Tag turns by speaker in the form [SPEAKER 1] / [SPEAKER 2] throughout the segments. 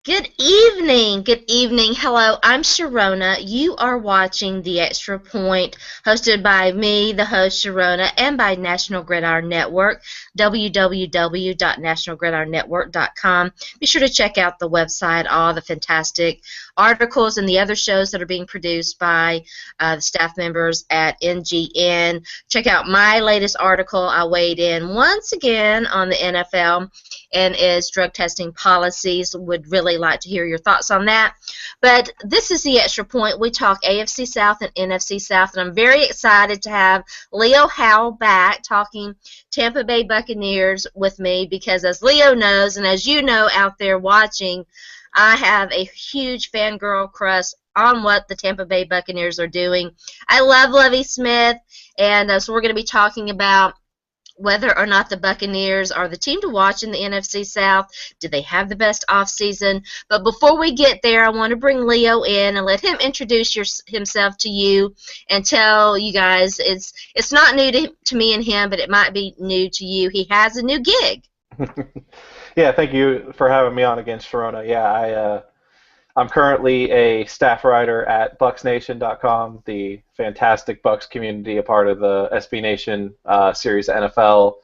[SPEAKER 1] Good evening. Good evening. Hello, I'm Sharona. You are watching The Extra Point, hosted by me, the host Sharona, and by National Gridiron Network, www.nationalgridironnetwork.com. Be sure to check out the website, all the fantastic articles and the other shows that are being produced by the staff members at NGN. Check out my latest article. I weighed in once again on the NFL and its drug testing policies. Would really like to hear your thoughts on that. But this is The Extra Point. We talk AFC South and NFC South, and I'm very excited to have Leo Howell back talking Tampa Bay Buccaneers with me because, as Leo knows and as you know out there watching, I have a huge fangirl crush on what the Tampa Bay Buccaneers are doing. I love Lovie Smith, and so we're going to be talking about whether or not the Buccaneers are the team to watch in the NFC South. Do they have the best offseason? But before we get there, I want to bring Leo in and let him introduce himself to you and tell you guys it's not new to me and him, but it might be new to you. He has a new gig.
[SPEAKER 2] Yeah, thank you for having me on again, Sharona. Yeah, I'm currently a staff writer at BucsNation.com, the fantastic Bucs community, a part of the SB Nation series of NFL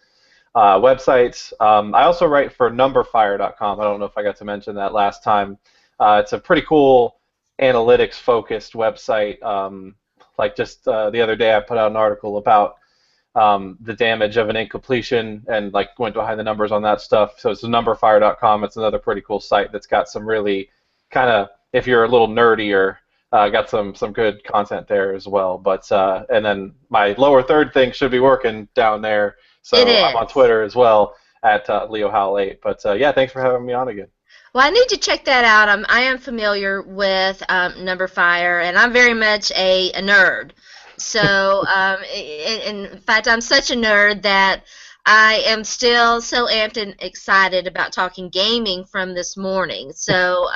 [SPEAKER 2] websites. I also write for NumberFire.com. I don't know if I got to mention that last time. It's a pretty cool analytics-focused website. Like just the other day, I put out an article about the damage of an incompletion and like went behind the numbers on that stuff. So it's NumberFire.com. It's another pretty cool site that's got some really kind of, if you're a little nerdier, got some good content there as well. But and then my lower third thing should be working down there. So I'm on Twitter as well at Leo Howell 8. But yeah, thanks for having me on again.
[SPEAKER 1] Well, I need to check that out. I am familiar with NumberFire, and I'm very much a nerd. So in fact, I'm such a nerd that I am still so amped and excited about talking gaming from this morning. So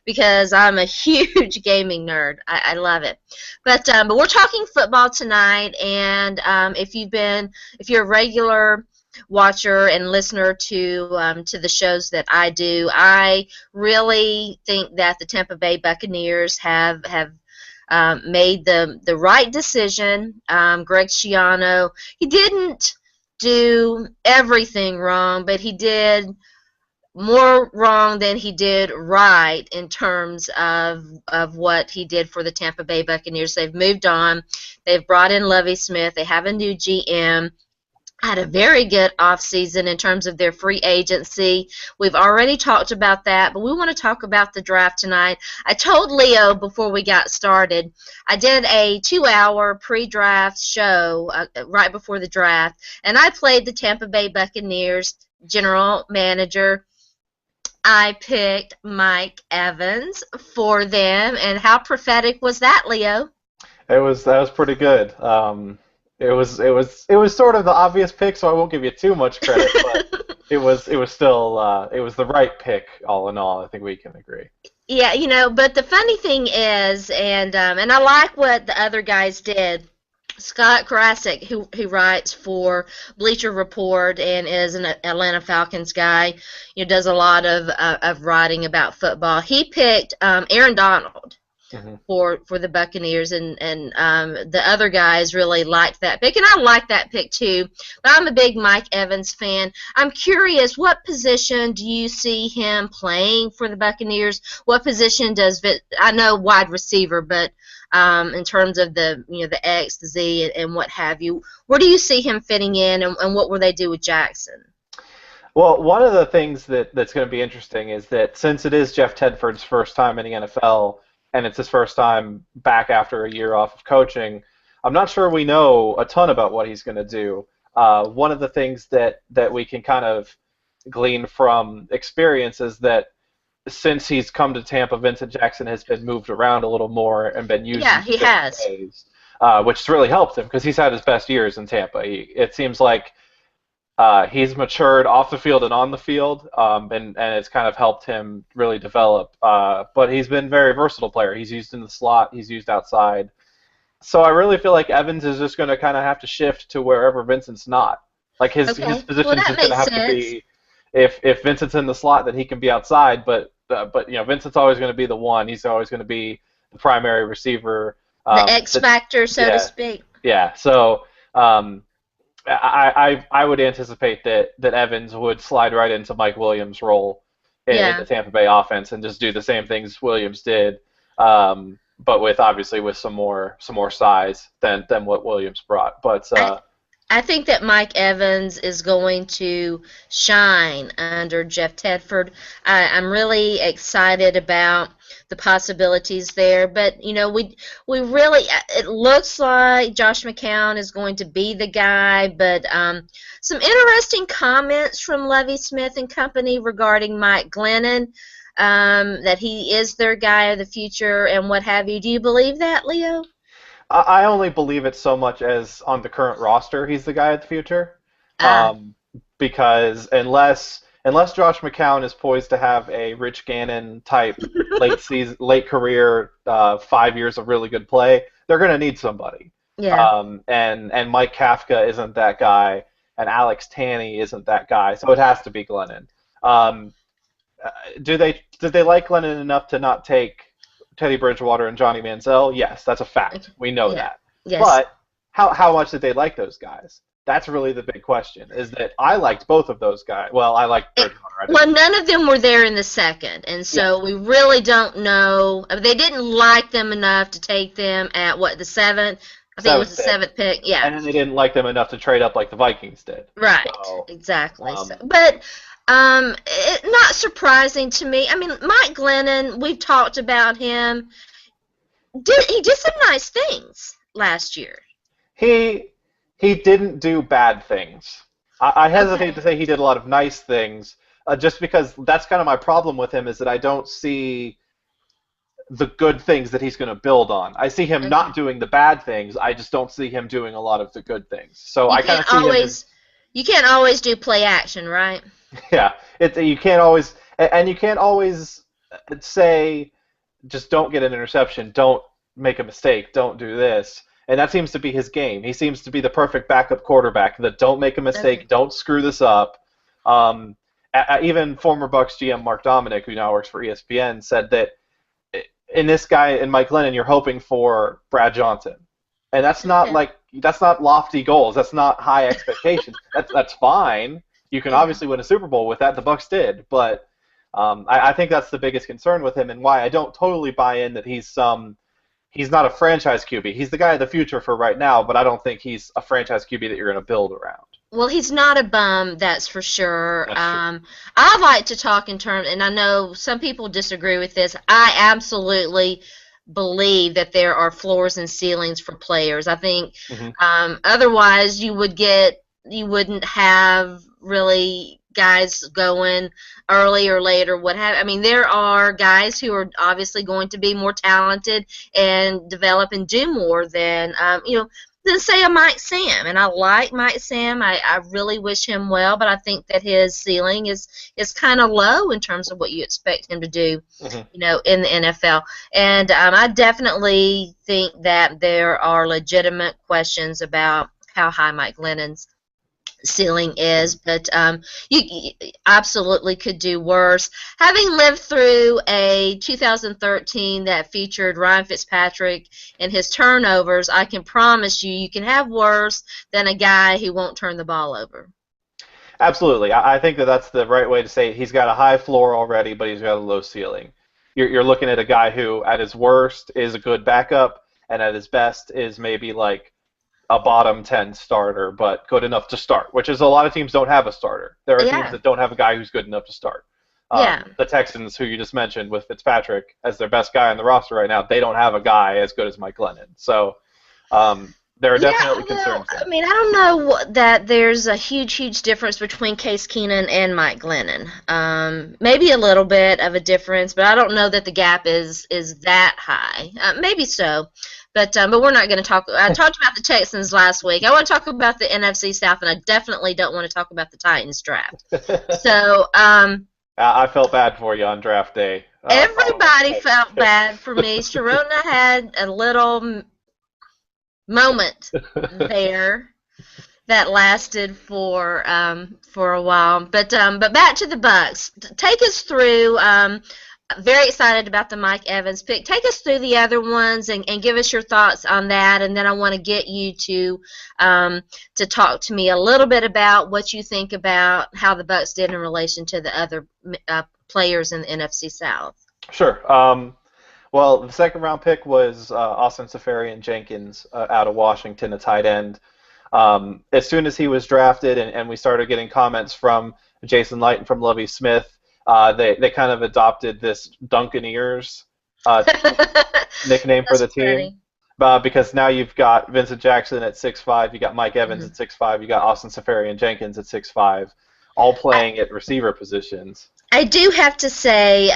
[SPEAKER 1] because I'm a huge gaming nerd. I love it. But we're talking football tonight, and if you're a regular watcher and listener to the shows that I do, I really think that the Tampa Bay Buccaneers have made the right decision. Greg Schiano, he didn't do everything wrong, but he did more wrong than he did right in terms of what he did for the Tampa Bay Buccaneers. They've moved on. They've brought in Lovie Smith. They have a new GM. Had a very good offseason in terms of their free agency. We've already talked about that, but we want to talk about the draft tonight. I told Leo before we got started, I did a 2-hour pre-draft show right before the draft, and I played the Tampa Bay Buccaneers general manager. I picked Mike Evans for them, and how prophetic was that, Leo?
[SPEAKER 2] That was pretty good. It was sort of the obvious pick, so I won't give you too much credit, but it was still it was the right pick all in all. I think we can agree.
[SPEAKER 1] Yeah, but the funny thing is, and I like what the other guys did. Scott Krasik, who writes for Bleacher Report and is an Atlanta Falcons guy, does a lot of writing about football. He picked Aaron Donald for the Buccaneers, and the other guys really liked that pick, and I like that pick too. But I'm a big Mike Evans fan. I'm curious, what position do you see him playing for the Buccaneers? What position I know wide receiver, but in terms of the X, the Z, and what have you, where do you see him fitting in, and what will they do with Jackson?
[SPEAKER 2] Well, one of the things that's going to be interesting is that since it is Jeff Tedford's first time in the NFL, and it's his first time back after a year off of coaching, I'm not sure we know a ton about what he's going to do. One of the things that we can kind of glean from experience is that since he's come to Tampa, Vincent Jackson has been moved around a little more and been used
[SPEAKER 1] in he has.
[SPEAKER 2] ways, which has really helped him because he's had his best years in Tampa. It seems like he's matured off the field and on the field, and it's kind of helped him really develop. But he's been a very versatile player. He's used in the slot. He's used outside. So I really feel like Evans is just going to kind of have to shift to wherever Vincent's not. Like his position is going to have to be if Vincent's in the slot, then he can be outside, but but Vincent's always going to be the one. He's always going to be the primary receiver.
[SPEAKER 1] The X factor, so to
[SPEAKER 2] Yeah,
[SPEAKER 1] speak.
[SPEAKER 2] yeah. So I would anticipate that Evans would slide right into Mike Williams' role in the
[SPEAKER 1] Yeah.
[SPEAKER 2] Tampa Bay offense and just do the same things Williams did, but obviously with some more size than what Williams brought. But
[SPEAKER 1] I I think that Mike Evans is going to shine under Jeff Tedford. I'm really excited about the possibilities there. But we really it looks like Josh McCown is going to be the guy. But some interesting comments from Lovie Smith and company regarding Mike Glennon, that he is their guy of the future and what have you. Do you believe that, Leo?
[SPEAKER 2] I only believe it so much as on the current roster, he's the guy of the future.
[SPEAKER 1] Ah,
[SPEAKER 2] Because unless Josh McCown is poised to have a Rich Gannon type late career, 5 years of really good play, they're going to need somebody.
[SPEAKER 1] yeah.
[SPEAKER 2] And Mike Kafka isn't that guy, and Alex Tanney isn't that guy, so it has to be Glennon. Um, did they like Glennon enough to not take Teddy Bridgewater and Johnny Manziel? Yes, that's a fact. We know
[SPEAKER 1] Yeah.
[SPEAKER 2] that.
[SPEAKER 1] Yes.
[SPEAKER 2] But how much did they like those guys? That's really the big question. Is that I liked both of those guys. Well, I liked Bridgewater.
[SPEAKER 1] Well, none of them were there in the second, and
[SPEAKER 2] Yeah,
[SPEAKER 1] so we really don't know. They didn't like them enough to take them at what, the seventh? I think it was
[SPEAKER 2] seventh
[SPEAKER 1] the
[SPEAKER 2] pick,
[SPEAKER 1] seventh pick. Yeah,
[SPEAKER 2] and then they didn't like them enough to trade up like the Vikings did.
[SPEAKER 1] right,
[SPEAKER 2] So,
[SPEAKER 1] exactly. So,
[SPEAKER 2] um,
[SPEAKER 1] but not surprising to me. I mean, Mike Glennon, we've talked about him. He did some nice things last year.
[SPEAKER 2] he he didn't do bad things. I hesitate
[SPEAKER 1] Okay.
[SPEAKER 2] to say he did a lot of nice things, just because that's kind of my problem with him is that I don't see the good things that he's going to build on. I see him
[SPEAKER 1] Okay.
[SPEAKER 2] not doing the bad things. I just don't see him doing a lot of the good things. So
[SPEAKER 1] You
[SPEAKER 2] I kind
[SPEAKER 1] can't
[SPEAKER 2] of see him as
[SPEAKER 1] always you can't always do play action, right?
[SPEAKER 2] yeah. You can't always and you can't always say just don't get an interception, don't make a mistake, don't do this. And that seems to be his game. He seems to be the perfect backup quarterback that don't make a
[SPEAKER 1] Okay.
[SPEAKER 2] mistake, don't screw this up. Um, Even former Bucs GM Mark Dominic, who now works for ESPN, said that in this guy, in Mike Lennon, you're hoping for Brad Johnson. And
[SPEAKER 1] Okay.
[SPEAKER 2] that's not lofty goals. That's not high expectations. That's fine. You can
[SPEAKER 1] Yeah.
[SPEAKER 2] obviously win a Super Bowl with that. The Bucs did, but I think that's the biggest concern with him, and why I don't totally buy in that he's not a franchise QB. He's the guy of the future for right now, but I don't think he's a franchise QB that you're going to build around.
[SPEAKER 1] Well, he's not a bum, that's for sure.
[SPEAKER 2] That's true.
[SPEAKER 1] I like to talk in terms, and I know some people disagree with this. I absolutely believe that there are floors and ceilings for players. I think
[SPEAKER 2] Hmm.
[SPEAKER 1] otherwise you wouldn't have really guys going early or late or what have. I mean, there are guys who are obviously going to be more talented and develop and do more than say a Mike Sam. And I like Mike Sam. I really wish him well, but I think that his ceiling is kind of low in terms of what you expect him to do,
[SPEAKER 2] Hmm.
[SPEAKER 1] in the NFL. And I definitely think that there are legitimate questions about how high Mike Lennon's ceiling is, but you absolutely could do worse. Having lived through a 2013 that featured Ryan Fitzpatrick and his turnovers, I can promise you can have worse than a guy who won't turn the ball over.
[SPEAKER 2] Absolutely. I think that that's the right way to say it. He's got a high floor already, but he's got a low ceiling. You're looking at a guy who, at his worst, is a good backup, and at his best is maybe like a bottom 10 starter, but good enough to start, which is a lot of teams don't have a starter. There are teams
[SPEAKER 1] Yeah,
[SPEAKER 2] that don't have a guy who's good enough to start.
[SPEAKER 1] yeah.
[SPEAKER 2] The Texans, who you just mentioned with Fitzpatrick as their best guy on the roster right now, they don't have a guy as good as Mike Lennon. So there are
[SPEAKER 1] Yeah,
[SPEAKER 2] definitely
[SPEAKER 1] well,
[SPEAKER 2] concerns
[SPEAKER 1] I
[SPEAKER 2] there.
[SPEAKER 1] mean, I don't know that there's a huge difference between Case Keenan and Mike Glennon. Maybe a little bit of a difference, but I don't know that the gap is that high. Maybe so, but we're not going to talk. I talked about the Texans last week. I want to talk about the NFC South, and I definitely don't want to talk about the Titans draft. So
[SPEAKER 2] I felt bad for you on draft day. Following
[SPEAKER 1] everybody
[SPEAKER 2] the
[SPEAKER 1] felt
[SPEAKER 2] pick.
[SPEAKER 1] bad for me. Sharona had a little moment there that lasted for a while. But back to the Bucks. Take us through. very excited about the Mike Evans pick. Take us through the other ones and give us your thoughts on that, and then I want to get you to talk to me a little bit about what you think about how the Bucs did in relation to the other players in the NFC South.
[SPEAKER 2] Sure. Well, the second round pick was Austin Seferian-Jenkins out of Washington, a tight end. As soon as he was drafted, and we started getting comments from Jason Light and from Lovie Smith, they kind of adopted this Duncaneers nickname for the
[SPEAKER 1] That's
[SPEAKER 2] team.
[SPEAKER 1] funny.
[SPEAKER 2] Because now you've got Vincent Jackson at 6'5", you got Mike Evans
[SPEAKER 1] Mhm.
[SPEAKER 2] at 6'5", you got Austin Seferian-Jenkins at 6'5", all playing at receiver positions.
[SPEAKER 1] I do have to say,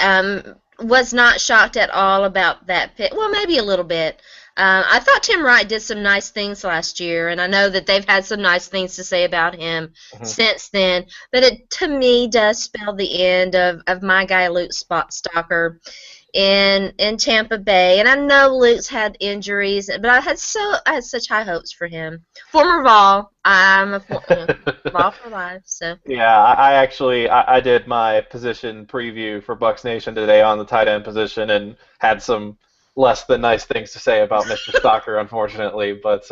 [SPEAKER 1] was not shocked at all about that pick. Well, maybe a little bit. I thought Tim Wright did some nice things last year, and I know that they've had some nice things to say about him
[SPEAKER 2] Mhm.
[SPEAKER 1] since then. But it, to me, does spell the end of my guy Luke Stalker in Tampa Bay. And I know Luke's had injuries, but I had such high hopes for him. Former Vol, I'm a Vol for life. So
[SPEAKER 2] Yeah, I actually I did my position preview for Bucs Nation today on the tight end position and had some less than nice things to say about Mr. Stocker, unfortunately. But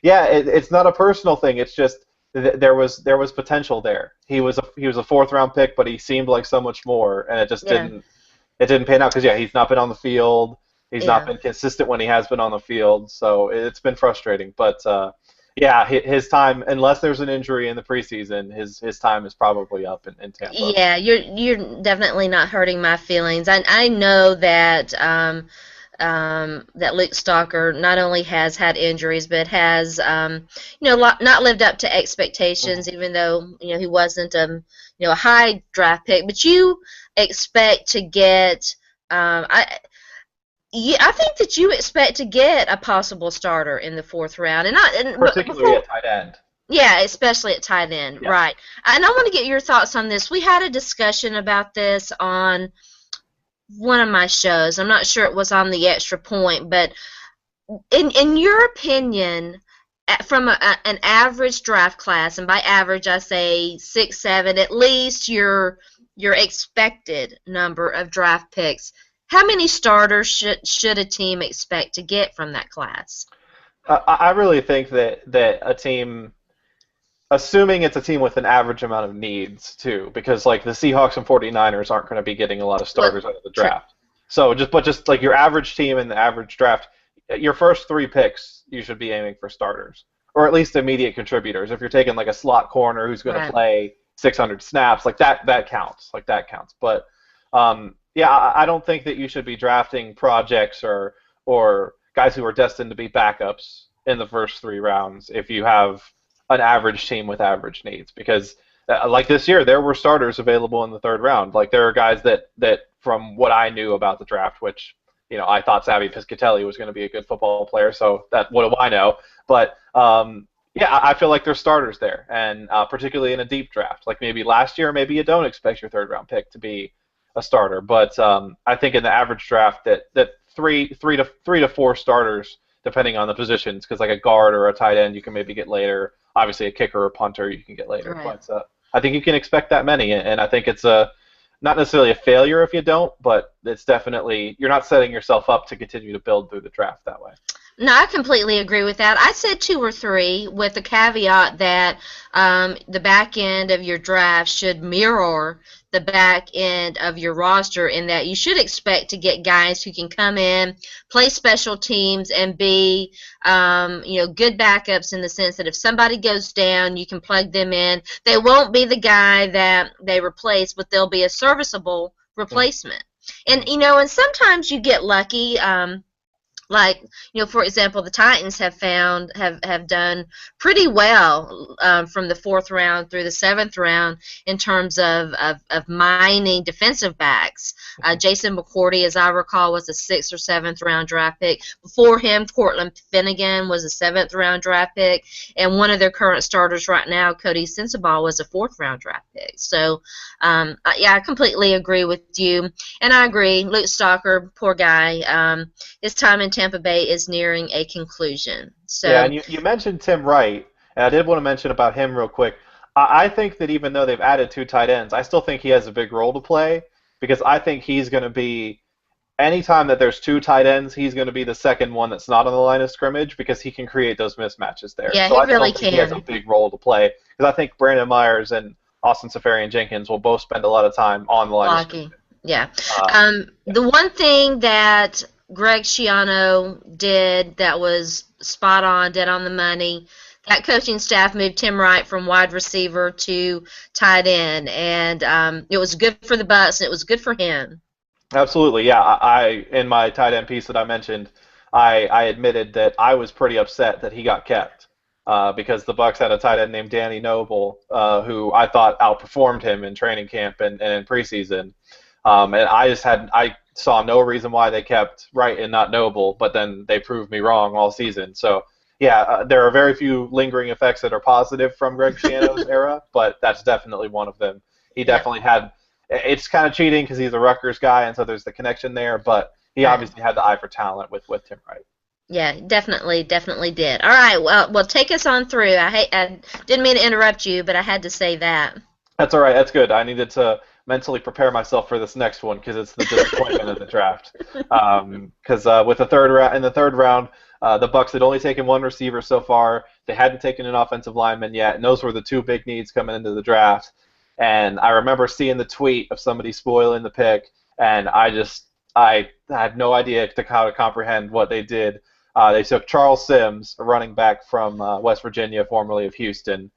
[SPEAKER 2] yeah, it's not a personal thing. It's just there was potential there. He was a fourth round pick, but he seemed like so much more, and it just
[SPEAKER 1] yeah,
[SPEAKER 2] didn't pan out because yeah, he's not been on the field. He's not
[SPEAKER 1] yeah.
[SPEAKER 2] been consistent when he has been on the field, so it's been frustrating. But yeah, his time, unless there's an injury in the preseason, his time is probably up in Tampa.
[SPEAKER 1] Yeah, you're definitely not hurting my feelings. I know that that Luke Stalker not only has had injuries, but has not lived up to expectations. Even though he wasn't a high draft pick, but you expect to get I. Yeah, I think that you expect to get a possible starter in the fourth round, and not and
[SPEAKER 2] Particularly
[SPEAKER 1] before.
[SPEAKER 2] at tight end.
[SPEAKER 1] Yeah, especially at tight end,
[SPEAKER 2] Yeah.
[SPEAKER 1] right. And I want to get your thoughts on this. We had a discussion about this on one of my shows. I'm not sure it was on the Extra Point, but in your opinion, from an average draft class, and by average I say 6, 7, at least your expected number of draft picks, how many starters should a team expect to get from that class?
[SPEAKER 2] I really think that a team, assuming it's a team with an average amount of needs too, because like the Seahawks and 49ers aren't going to be getting a lot of
[SPEAKER 1] Well,
[SPEAKER 2] starters out of the
[SPEAKER 1] true.
[SPEAKER 2] draft. So just like your average team in the average draft, your first three picks you should be aiming for starters or at least immediate contributors. If you're taking like a slot corner who's going to
[SPEAKER 1] Right.
[SPEAKER 2] play 600 snaps, like that counts. Like that counts. But yeah, I don't think that you should be drafting projects or guys who are destined to be backups in the first three rounds if you have an average team with average needs because like this year there were starters available in the third round. Like there are guys that from what I knew about the draft, which I thought Savvy Piscatelli was going to be a good football player, so that what do I know? But yeah, I feel like there's starters there, and particularly in a deep draft, like maybe last year, maybe you don't expect your third round pick to be a starter, but I think in the average draft that three to four starters depending on the positions, because like a guard or a tight end you can maybe get later. Obviously, a kicker or punter you can get later,
[SPEAKER 1] Right.
[SPEAKER 2] but I think you can expect that many, and I think it's not necessarily a failure if you don't, but it's definitely you're not setting yourself up to continue to build through the draft that way.
[SPEAKER 1] No, I completely agree with that. I said 2 or 3 with the caveat that the back end of your draft should mirror the back end of your roster in that you should expect to get guys who can come in, play special teams, and be good backups in the sense that if somebody goes down, you can plug them in. They won't be the guy that they replace, but they'll be a serviceable replacement. And and sometimes you get lucky. Like for example, the Titans have done pretty well from the fourth round through the seventh round in terms of mining defensive backs. Jason McCourty, as I recall, was a sixth or seventh round draft pick. Before him, Cortland Finnegan was a seventh round draft pick, and one of their current starters right now, Cody Sensabaugh, was a fourth round draft pick. So yeah, I completely agree with you, and I agree. Luke Stalker, poor guy. His time in Tampa Bay is nearing a conclusion.
[SPEAKER 2] Yeah,
[SPEAKER 1] So,
[SPEAKER 2] and you mentioned Tim Wright, and I did want to mention about him real quick. I think that even though they've added two tight ends, I still think he has a big role to play because I think he's going to be, anytime that there's two tight ends, he's going to be the second one that's not on the line of scrimmage because he can create those mismatches there.
[SPEAKER 1] Yeah,
[SPEAKER 2] So
[SPEAKER 1] he
[SPEAKER 2] I
[SPEAKER 1] really
[SPEAKER 2] still think he has a
[SPEAKER 1] can.
[SPEAKER 2] big role to play because I think Brandon Myers and Austin Safarian-Jenkins will both spend a lot of time on the line of scrimmage.
[SPEAKER 1] Blocking. Yeah.
[SPEAKER 2] Uh, yeah.
[SPEAKER 1] The one thing that Greg Schiano did that was spot on, dead on the money, that coaching staff moved Tim Wright from wide receiver to tight end, and it was good for the Bucs, and it was good for him.
[SPEAKER 2] Absolutely, yeah. I in my tight end piece that I mentioned, I admitted that I was pretty upset that he got kept because the Bucs had a tight end named Danny Noble who I thought outperformed him in training camp and in preseason. And I saw no reason why they kept Wright and not Noble, but then they proved me wrong all season. So yeah, there are very few lingering effects that are positive from Greg Schiano's era, but that's definitely one of them. He
[SPEAKER 1] Yep.
[SPEAKER 2] definitely had. It's kind of cheating because he's a Rutgers guy, and so there's the connection there. But he
[SPEAKER 1] Right.
[SPEAKER 2] obviously had the eye for talent with Tim Wright.
[SPEAKER 1] Yeah, definitely did. All right, well, take us on through. I didn't mean to interrupt you, but I had to say that.
[SPEAKER 2] That's all right. That's good. I needed to mentally prepare myself for this next one because it's the disappointment of the draft. Because with the third round, the Bucs had only taken one receiver so far. They hadn't taken an offensive lineman yet, and those were the two big needs coming into the draft. And I remember seeing the tweet of somebody spoiling the pick, and I had no idea how to comprehend what they did. They took Charles Sims, a running back from West Virginia, formerly of Houston,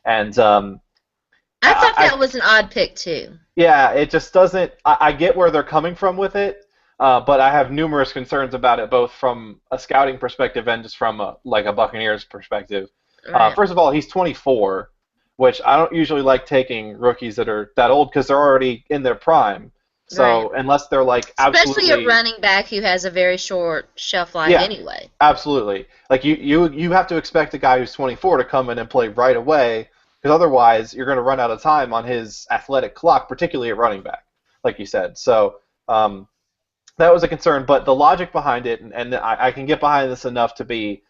[SPEAKER 2] and
[SPEAKER 1] I thought
[SPEAKER 2] I,
[SPEAKER 1] that was an odd pick too.
[SPEAKER 2] yeah, it just doesn't. I get where they're coming from with it, but I have numerous concerns about it, both from a scouting perspective and just from a Buccaneers perspective.
[SPEAKER 1] Right.
[SPEAKER 2] First of all, he's 24, which I don't usually like taking rookies that are that old because they're already in their prime. So
[SPEAKER 1] Right.
[SPEAKER 2] unless they're like
[SPEAKER 1] Especially a
[SPEAKER 2] absolutely,
[SPEAKER 1] running back who has a very short shelf life
[SPEAKER 2] yeah,
[SPEAKER 1] anyway.
[SPEAKER 2] absolutely. Like you have to expect a guy who's 24 to come in and play right away, because otherwise you're going to run out of time on his athletic clock, particularly at running back, like you said. So that was a concern, but the logic behind it, and I can get behind this enough to be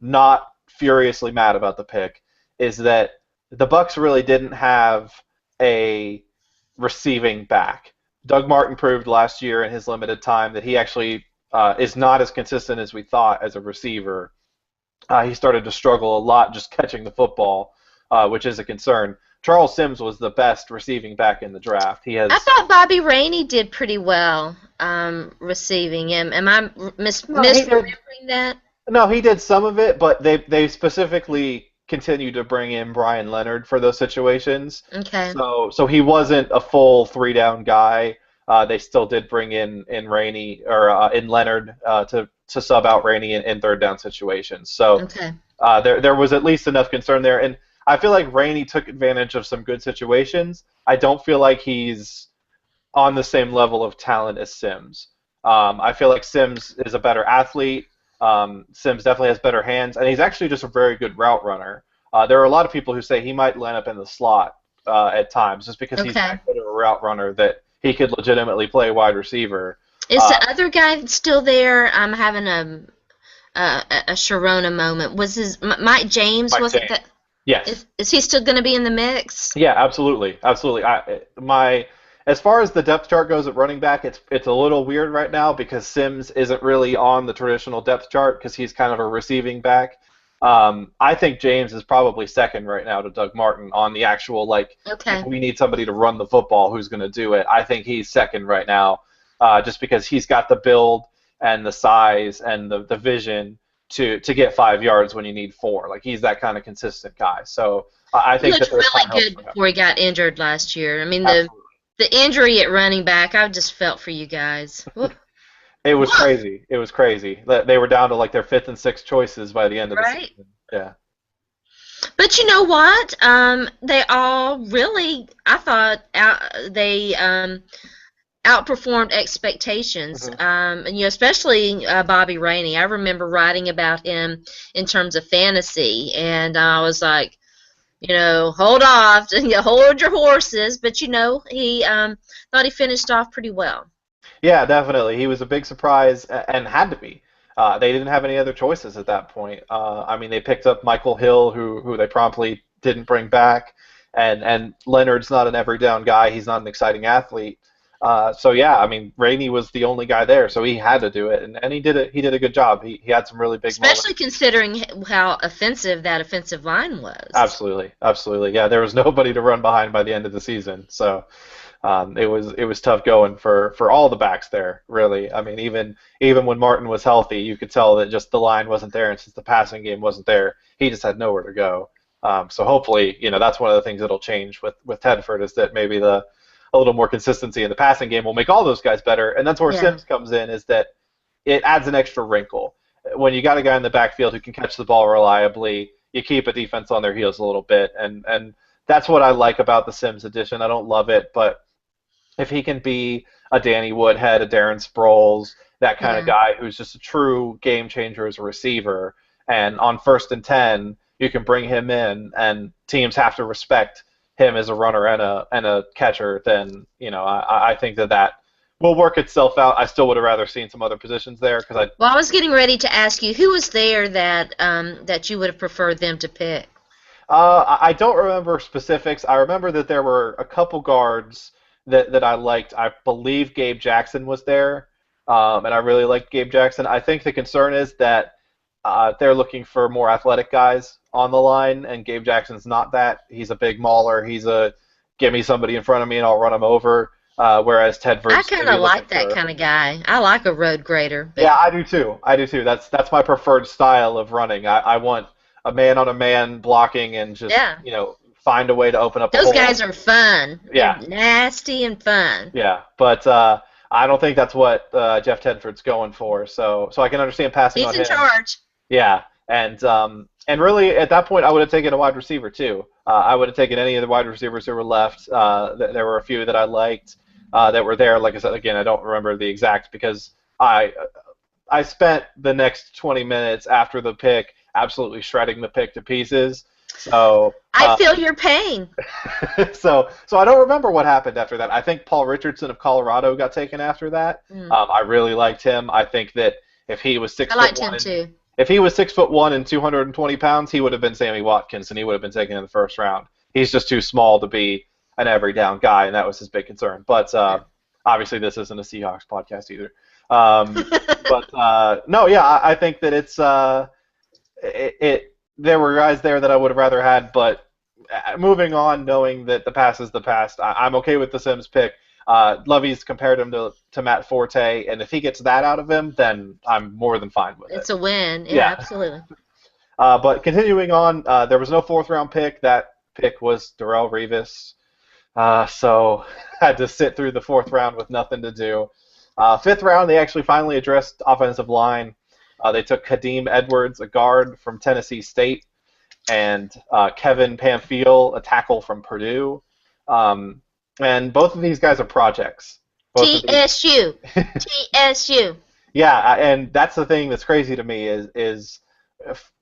[SPEAKER 2] not furiously mad about the pick, is that the Bucs really didn't have a receiving back. Doug Martin proved last year in his limited time that he actually is not as consistent as we thought as a receiver. He started to struggle a lot just catching the football, which is a concern. Charles Sims was the best receiving back in the draft. He has
[SPEAKER 1] I thought Bobby Rainey did pretty well receiving him. Am I
[SPEAKER 2] no, he did
[SPEAKER 1] misremembering that?
[SPEAKER 2] no, he did some of it, but they specifically continued to bring in Brian Leonard for those situations.
[SPEAKER 1] Okay.
[SPEAKER 2] So he wasn't a full three down guy. They still did bring in Rainey or in Leonard to sub out Rainey in third down situations. So
[SPEAKER 1] Okay.
[SPEAKER 2] there was at least enough concern there, and I feel like Rainey took advantage of some good situations. I don't feel like he's on the same level of talent as Sims. I feel like Sims is a better athlete. Sims definitely has better hands, and he's actually just a very good route runner. There are a lot of people who say he might line up in the slot at times just because he's
[SPEAKER 1] Okay.
[SPEAKER 2] that good of a route runner that he could legitimately play wide receiver.
[SPEAKER 1] Is
[SPEAKER 2] Uh,
[SPEAKER 1] the other guy still there? I'm having a Sharona moment. Was Mike James?
[SPEAKER 2] Mike
[SPEAKER 1] Was it
[SPEAKER 2] James.
[SPEAKER 1] that?
[SPEAKER 2] Yes.
[SPEAKER 1] Is he still going to be in the mix?
[SPEAKER 2] Yeah, absolutely, absolutely. As far as the depth chart goes at running back, it's a little weird right now because Sims isn't really on the traditional depth chart because he's kind of a receiving back. I think James is probably second right now to Doug Martin on the actual if
[SPEAKER 1] Okay.
[SPEAKER 2] we need somebody to run the football, who's going to do it? I think he's second right now, just because he's got the build and the size and the vision to get 5 yards when you need four. Like he's that kind of consistent guy. So I
[SPEAKER 1] He
[SPEAKER 2] think that
[SPEAKER 1] looked
[SPEAKER 2] there's high
[SPEAKER 1] really
[SPEAKER 2] hopes
[SPEAKER 1] good
[SPEAKER 2] for him.
[SPEAKER 1] before he got injured last year. I mean,
[SPEAKER 2] Absolutely.
[SPEAKER 1] the injury at running back, I just felt for you guys. Woof.
[SPEAKER 2] It was
[SPEAKER 1] Woof.
[SPEAKER 2] crazy. It was crazy. They were down to like their fifth and sixth choices by the end of the
[SPEAKER 1] Right.
[SPEAKER 2] season. Yeah.
[SPEAKER 1] But you know what? They all really, I thought, they outperformed expectations.
[SPEAKER 2] Hmm.
[SPEAKER 1] And especially Bobby Rainey. I remember writing about him in terms of fantasy, and I was like, hold off, hold your horses. But he thought he finished off pretty well.
[SPEAKER 2] Yeah, definitely. He was a big surprise and had to be. They didn't have any other choices at that point. I mean, they picked up Michael Hill, who they promptly didn't bring back, and Leonard's not an every down guy. He's not an exciting athlete. So yeah, I mean, Rainey was the only guy there, so he had to do it, and he did it. He did a good job. He had some really big moments.
[SPEAKER 1] Especially considering how offensive that offensive line was.
[SPEAKER 2] Absolutely, absolutely. Yeah, there was nobody to run behind by the end of the season, so it was tough going for all the backs there. Really, I mean, even when Martin was healthy, you could tell that just the line wasn't there, and since the passing game wasn't there, he just had nowhere to go. So hopefully, that's one of the things that'll change with Tedford is that maybe a little more consistency in the passing game will make all those guys better, and that's where
[SPEAKER 1] Yeah.
[SPEAKER 2] Sims comes in. Is that it adds an extra wrinkle when you got a guy in the backfield who can catch the ball reliably. You keep a defense on their heels a little bit, and that's what I like about the Sims edition. I don't love it, but if he can be a Danny Woodhead, a Darren Sproles, that kind of
[SPEAKER 1] Yeah.
[SPEAKER 2] guy who's just a true game changer as a receiver, and on 1st and 10, you can bring him in, and teams have to respect him as a runner and a catcher, then I think that will work itself out. I still would have rather seen some other positions there because I
[SPEAKER 1] Well, I was getting ready to ask you who was there that you would have preferred them to pick.
[SPEAKER 2] I don't remember specifics. I remember that there were a couple guards that I liked. I believe Gabe Jackson was there, and I really liked Gabe Jackson. I think the concern is that they're looking for more athletic guys on the line, and Gabe Jackson's not that. He's a big mauler. He's a give me somebody in front of me and I'll run him over. Whereas
[SPEAKER 1] I
[SPEAKER 2] Tedford's
[SPEAKER 1] kind
[SPEAKER 2] maybe
[SPEAKER 1] of
[SPEAKER 2] looking
[SPEAKER 1] like that
[SPEAKER 2] for.
[SPEAKER 1] kind of guy. I like a road grader, but
[SPEAKER 2] Yeah, I do too. I do too. That's my preferred style of running. I want a man on a man blocking and just
[SPEAKER 1] yeah,
[SPEAKER 2] find a way to open up a
[SPEAKER 1] those
[SPEAKER 2] hole.
[SPEAKER 1] guys are fun. They're
[SPEAKER 2] Yeah,
[SPEAKER 1] nasty and fun.
[SPEAKER 2] yeah. But I don't think that's what Jeff Tedford's going for. So I can understand passing
[SPEAKER 1] He's
[SPEAKER 2] on
[SPEAKER 1] in
[SPEAKER 2] him.
[SPEAKER 1] charge.
[SPEAKER 2] Yeah, and really at that point I would have taken a wide receiver too. I would have taken any of the wide receivers who were left. There were a few that I liked that were there. Like I said, again, I don't remember the exact because I spent the next 20 minutes after the pick absolutely shredding the pick to pieces. So
[SPEAKER 1] I feel your pain.
[SPEAKER 2] so I don't remember what happened after that. I think Paul Richardson of Colorado got taken after that.
[SPEAKER 1] Mm.
[SPEAKER 2] I really liked him. I think that if he was six
[SPEAKER 1] I
[SPEAKER 2] foot
[SPEAKER 1] liked
[SPEAKER 2] one
[SPEAKER 1] him too.
[SPEAKER 2] if he was 6'1" and 220 pounds, he would have been Sammy Watkins, and he would have been taken in the first round. He's just too small to be an every down guy, and that was his big concern. But obviously, this isn't a Seahawks podcast either. But no, yeah, I think that there were guys there that I would have rather had, but moving on, knowing that the past is the past, I'm okay with the Sims pick. Lovey's compared him to Matt Forte, and if he gets that out of him, then I'm more than fine with it.
[SPEAKER 1] It's a win. Yeah,
[SPEAKER 2] Yeah.
[SPEAKER 1] absolutely.
[SPEAKER 2] But continuing on, there was no fourth round pick. That pick was Darrelle Revis. So had to sit through the fourth round with nothing to do. Fifth round, they actually finally addressed offensive line. They took Kadeem Edwards, a guard from Tennessee State, and Kevin Pamphile, a tackle from Purdue. And both of these guys are projects.
[SPEAKER 1] TSU. TSU.
[SPEAKER 2] Yeah, and that's the thing that's crazy to me is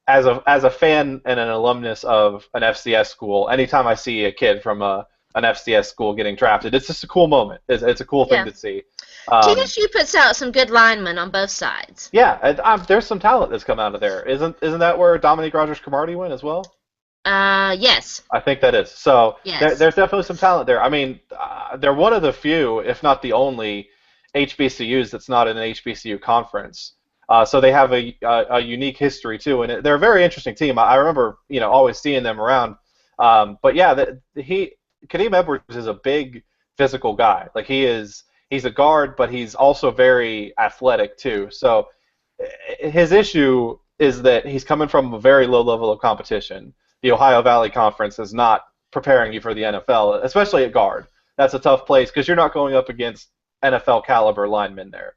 [SPEAKER 2] as a fan and an alumnus of an FCS school, anytime I see a kid from an FCS school getting drafted, it's just a cool moment. It's a cool thing
[SPEAKER 1] Yeah.
[SPEAKER 2] to see.
[SPEAKER 1] TSU puts out some good linemen on both sides.
[SPEAKER 2] Yeah, there's some talent that's come out of there. Isn't that where Dominique Rogers-Cromartie went as well?
[SPEAKER 1] Yes.
[SPEAKER 2] I think that is. So
[SPEAKER 1] Yes.
[SPEAKER 2] there's definitely some talent there. I mean, they're one of the few, if not the only, HBCUs that's not in an HBCU conference. So they have a unique history too, and they're a very interesting team. I remember always seeing them around. But yeah, Kadeem Edwards is a big physical guy. Like he's a guard, but he's also very athletic too. So his issue is that he's coming from a very low level of competition. The Ohio Valley Conference is not preparing you for the NFL, especially at guard. That's a tough place because you're not going up against NFL caliber linemen there.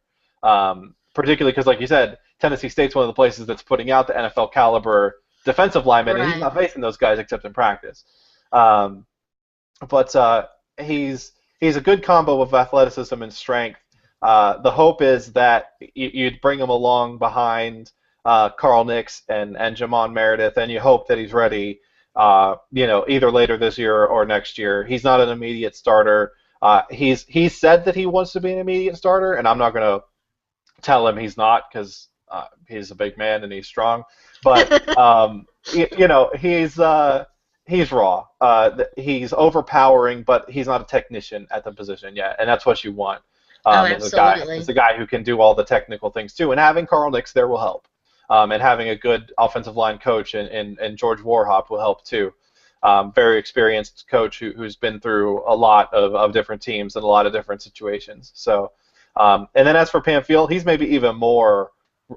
[SPEAKER 2] Particularly because, like you said, Tennessee State's one of the places that's putting out the NFL caliber defensive linemen, and he's not facing those guys except in practice. But he's a good combo of athleticism and strength. The hope is that you'd bring him along behind Carl Nix and Jamon Meredith, and you hope that he's ready, either later this year or next year. He's not an immediate starter. He's said that he wants to be an immediate starter, and I'm not going to tell him he's not because he's a big man and he's strong. But he's raw. He's overpowering, but he's not a technician at the position yet, and that's what you want.
[SPEAKER 1] Oh,
[SPEAKER 2] Is
[SPEAKER 1] absolutely.
[SPEAKER 2] a guy who can do all the technical things too, and having Carl Nix there will help. And having a good offensive line coach and George Warhop will help too. Very experienced coach who's been through a lot of different teams and a lot of different situations. So, and then as for Pamphile, he's maybe even more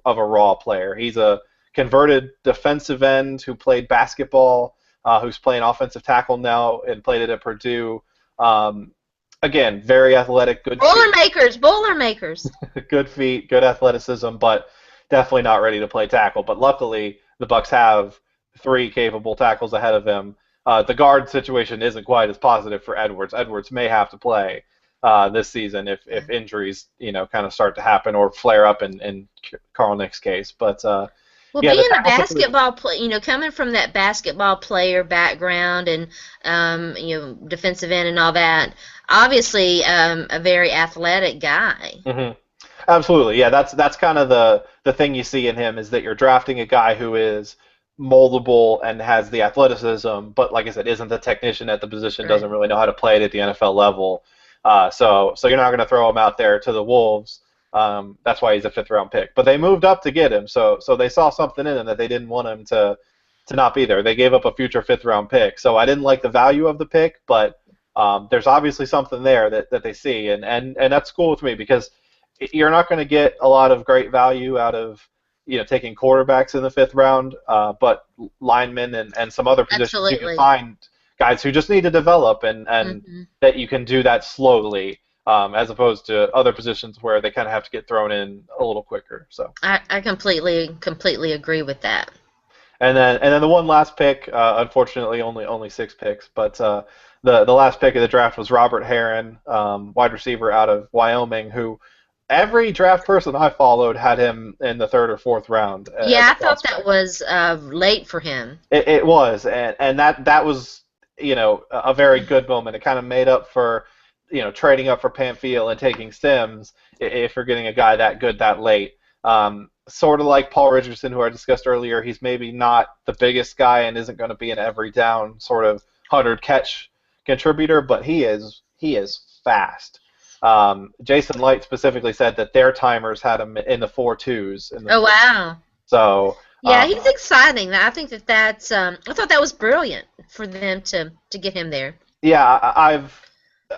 [SPEAKER 2] of a raw player. He's a converted defensive end who played basketball, who's playing offensive tackle now and played it at Purdue. Again, very athletic, good feet,
[SPEAKER 1] Boilermakers.
[SPEAKER 2] good feet, good athleticism, but definitely not ready to play tackle. But luckily, the Bucs have three capable tackles ahead of him. The guard situation isn't quite as positive for Edwards. Edwards may have to play this season if injuries kind of start to happen or flare up in Carl Nick's case. But
[SPEAKER 1] Well,
[SPEAKER 2] yeah, the
[SPEAKER 1] being a
[SPEAKER 2] tackle situation.
[SPEAKER 1] basketball play, coming from that basketball player background and defensive end and all that, obviously a very athletic guy.
[SPEAKER 2] Mhm. Absolutely, yeah. That's kind of the thing you see in him is that you're drafting a guy who is moldable and has the athleticism, but like I said, isn't the technician at the position,
[SPEAKER 1] Right.
[SPEAKER 2] doesn't really know how to play it at the NFL level. So you're not going to throw him out there to the Wolves. That's why he's a fifth round pick. But they moved up to get him, so they saw something in him that they didn't want him to not be there. They gave up a future fifth round pick. So I didn't like the value of the pick, but there's obviously something there that they see, and that's cool with me because you're not going to get a lot of great value out of taking quarterbacks in the fifth round, but linemen and some other positions you can
[SPEAKER 1] Absolutely.
[SPEAKER 2] find guys who just need to develop and
[SPEAKER 1] Hmm.
[SPEAKER 2] that you can do that slowly, as opposed to other positions where they kind of have to get thrown in a little quicker. So
[SPEAKER 1] I completely agree with that.
[SPEAKER 2] and then the one last pick, unfortunately only six picks, but the last pick of the draft was Robert Herron, wide receiver out of Wyoming, who every draft person I followed had him in the third or fourth round
[SPEAKER 1] Yeah,
[SPEAKER 2] as a
[SPEAKER 1] I thought that
[SPEAKER 2] prospect.
[SPEAKER 1] was late for him.
[SPEAKER 2] It was, and that was a very good moment. It kind of made up for trading up for Pamphile and taking Sims if you're getting a guy that good that late. Sort of like Paul Richardson, who I discussed earlier, he's maybe not the biggest guy and isn't going to be an every down sort of 100 catch contributor, but he is fast. Jason Light specifically said that their timers had him in the 4.2s in the
[SPEAKER 1] Oh,
[SPEAKER 2] 40.
[SPEAKER 1] wow.
[SPEAKER 2] So
[SPEAKER 1] Yeah, he's exciting. I think that's I thought that was brilliant for them to get him there.
[SPEAKER 2] yeah,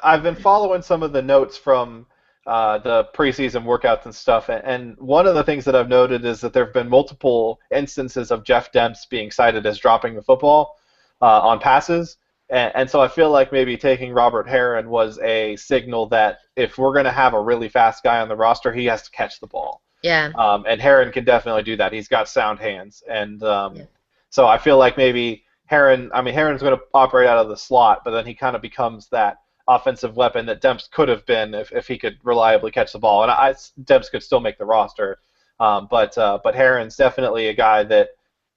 [SPEAKER 2] I've been following some of the notes from the preseason workouts and stuff, and one of the things that I've noted is that there have been multiple instances of Jeff Demps being cited as dropping the football on passes, and so I feel like maybe taking Robert Herron was a signal that if we're going to have a really fast guy on the roster, he has to catch the ball.
[SPEAKER 1] Yeah.
[SPEAKER 2] And Herron can definitely do that. He's got sound hands, and
[SPEAKER 1] Yeah.
[SPEAKER 2] so I feel like maybe Herron. I mean, Herron's going to operate out of the slot, but then he kind of becomes that offensive weapon that Demps could have been if he could reliably catch the ball. And Demps could still make the roster, but Herron's definitely a guy that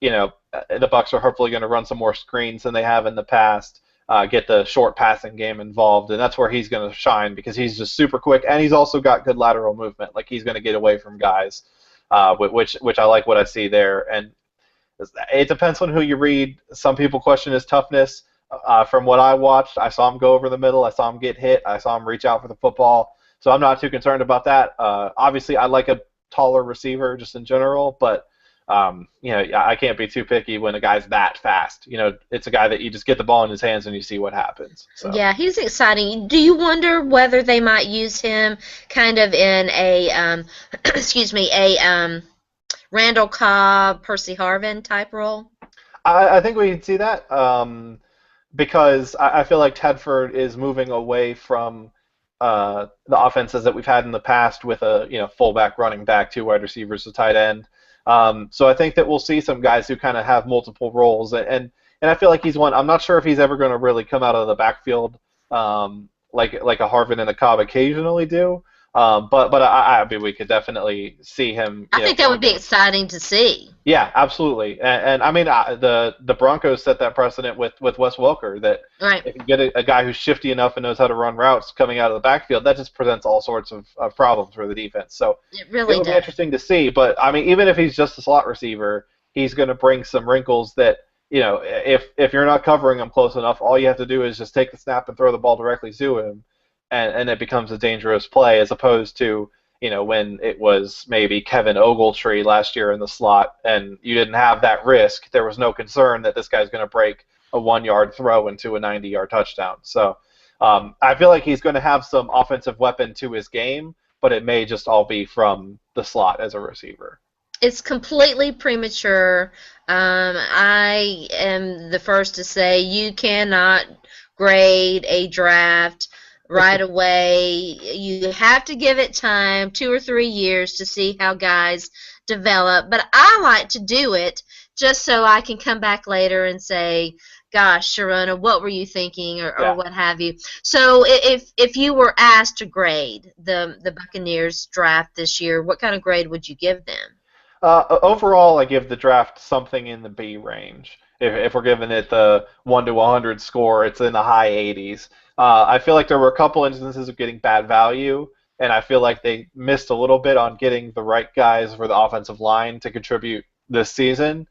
[SPEAKER 2] the Bucs are hopefully going to run some more screens than they have in the past. Get the short passing game involved, and that's where he's going to shine because he's just super quick, and he's also got good lateral movement. Like he's going to get away from guys, which I like what I see there. And it depends on who you read. Some people question his toughness. From what I watched, I saw him go over the middle. I saw him get hit. I saw him reach out for the football. So I'm not too concerned about that. Obviously, I like a taller receiver just in general, but I can't be too picky when a guy's that fast. It's a guy that you just get the ball in his hands and you see what happens. So
[SPEAKER 1] Yeah, he's exciting. Do you wonder whether they might use him kind of in a excuse me, a Randall Cobb, Percy Harvin type role?
[SPEAKER 2] I think we can see that because I feel like Tedford is moving away from the offenses that we've had in the past with a fullback, running back, two wide receivers, a tight end. So I think that we'll see some guys who kind of have multiple roles, and I feel like he's one. I'm not sure if he's ever going to really come out of the backfield like a Harvin and a Cobb occasionally do. But I mean we could definitely see him.
[SPEAKER 1] I think that would be exciting to see.
[SPEAKER 2] Yeah, absolutely. And I mean the Broncos set that precedent with Wes Welker that
[SPEAKER 1] Right.
[SPEAKER 2] if you get a guy who's shifty enough and knows how to run routes coming out of the backfield, that just presents all sorts of problems for the defense. So
[SPEAKER 1] It
[SPEAKER 2] it
[SPEAKER 1] really
[SPEAKER 2] would be
[SPEAKER 1] does.
[SPEAKER 2] interesting to see. But I mean, even if he's just a slot receiver, he's going to bring some wrinkles that if you're not covering him close enough, all you have to do is just take the snap and throw the ball directly to him, and it becomes a dangerous play as opposed to when it was maybe Kevin Ogletree last year in the slot, and you didn't have that risk. There was no concern that this guy's going to break a 1-yard throw into a 90-yard touchdown. So I feel like he's going to have some offensive weapon to his game, but it may just all be from the slot as a receiver.
[SPEAKER 1] It's completely premature. I am the first to say you cannot grade a draft right away. You have to give it time, 2 or 3 years, to see how guys develop. But I like to do it just so I can come back later and say, gosh, Sharona, what were you thinking, or what have you. So if you were asked to grade the Buccaneers draft this year, what kind of grade would you give them?
[SPEAKER 2] Overall, I give the draft something in the B range. If we're giving it the 1 to 100 score, it's in the high 80s. I feel like there were a couple instances of getting bad value, and I feel like they missed a little bit on getting the right guys for the offensive line to contribute this season.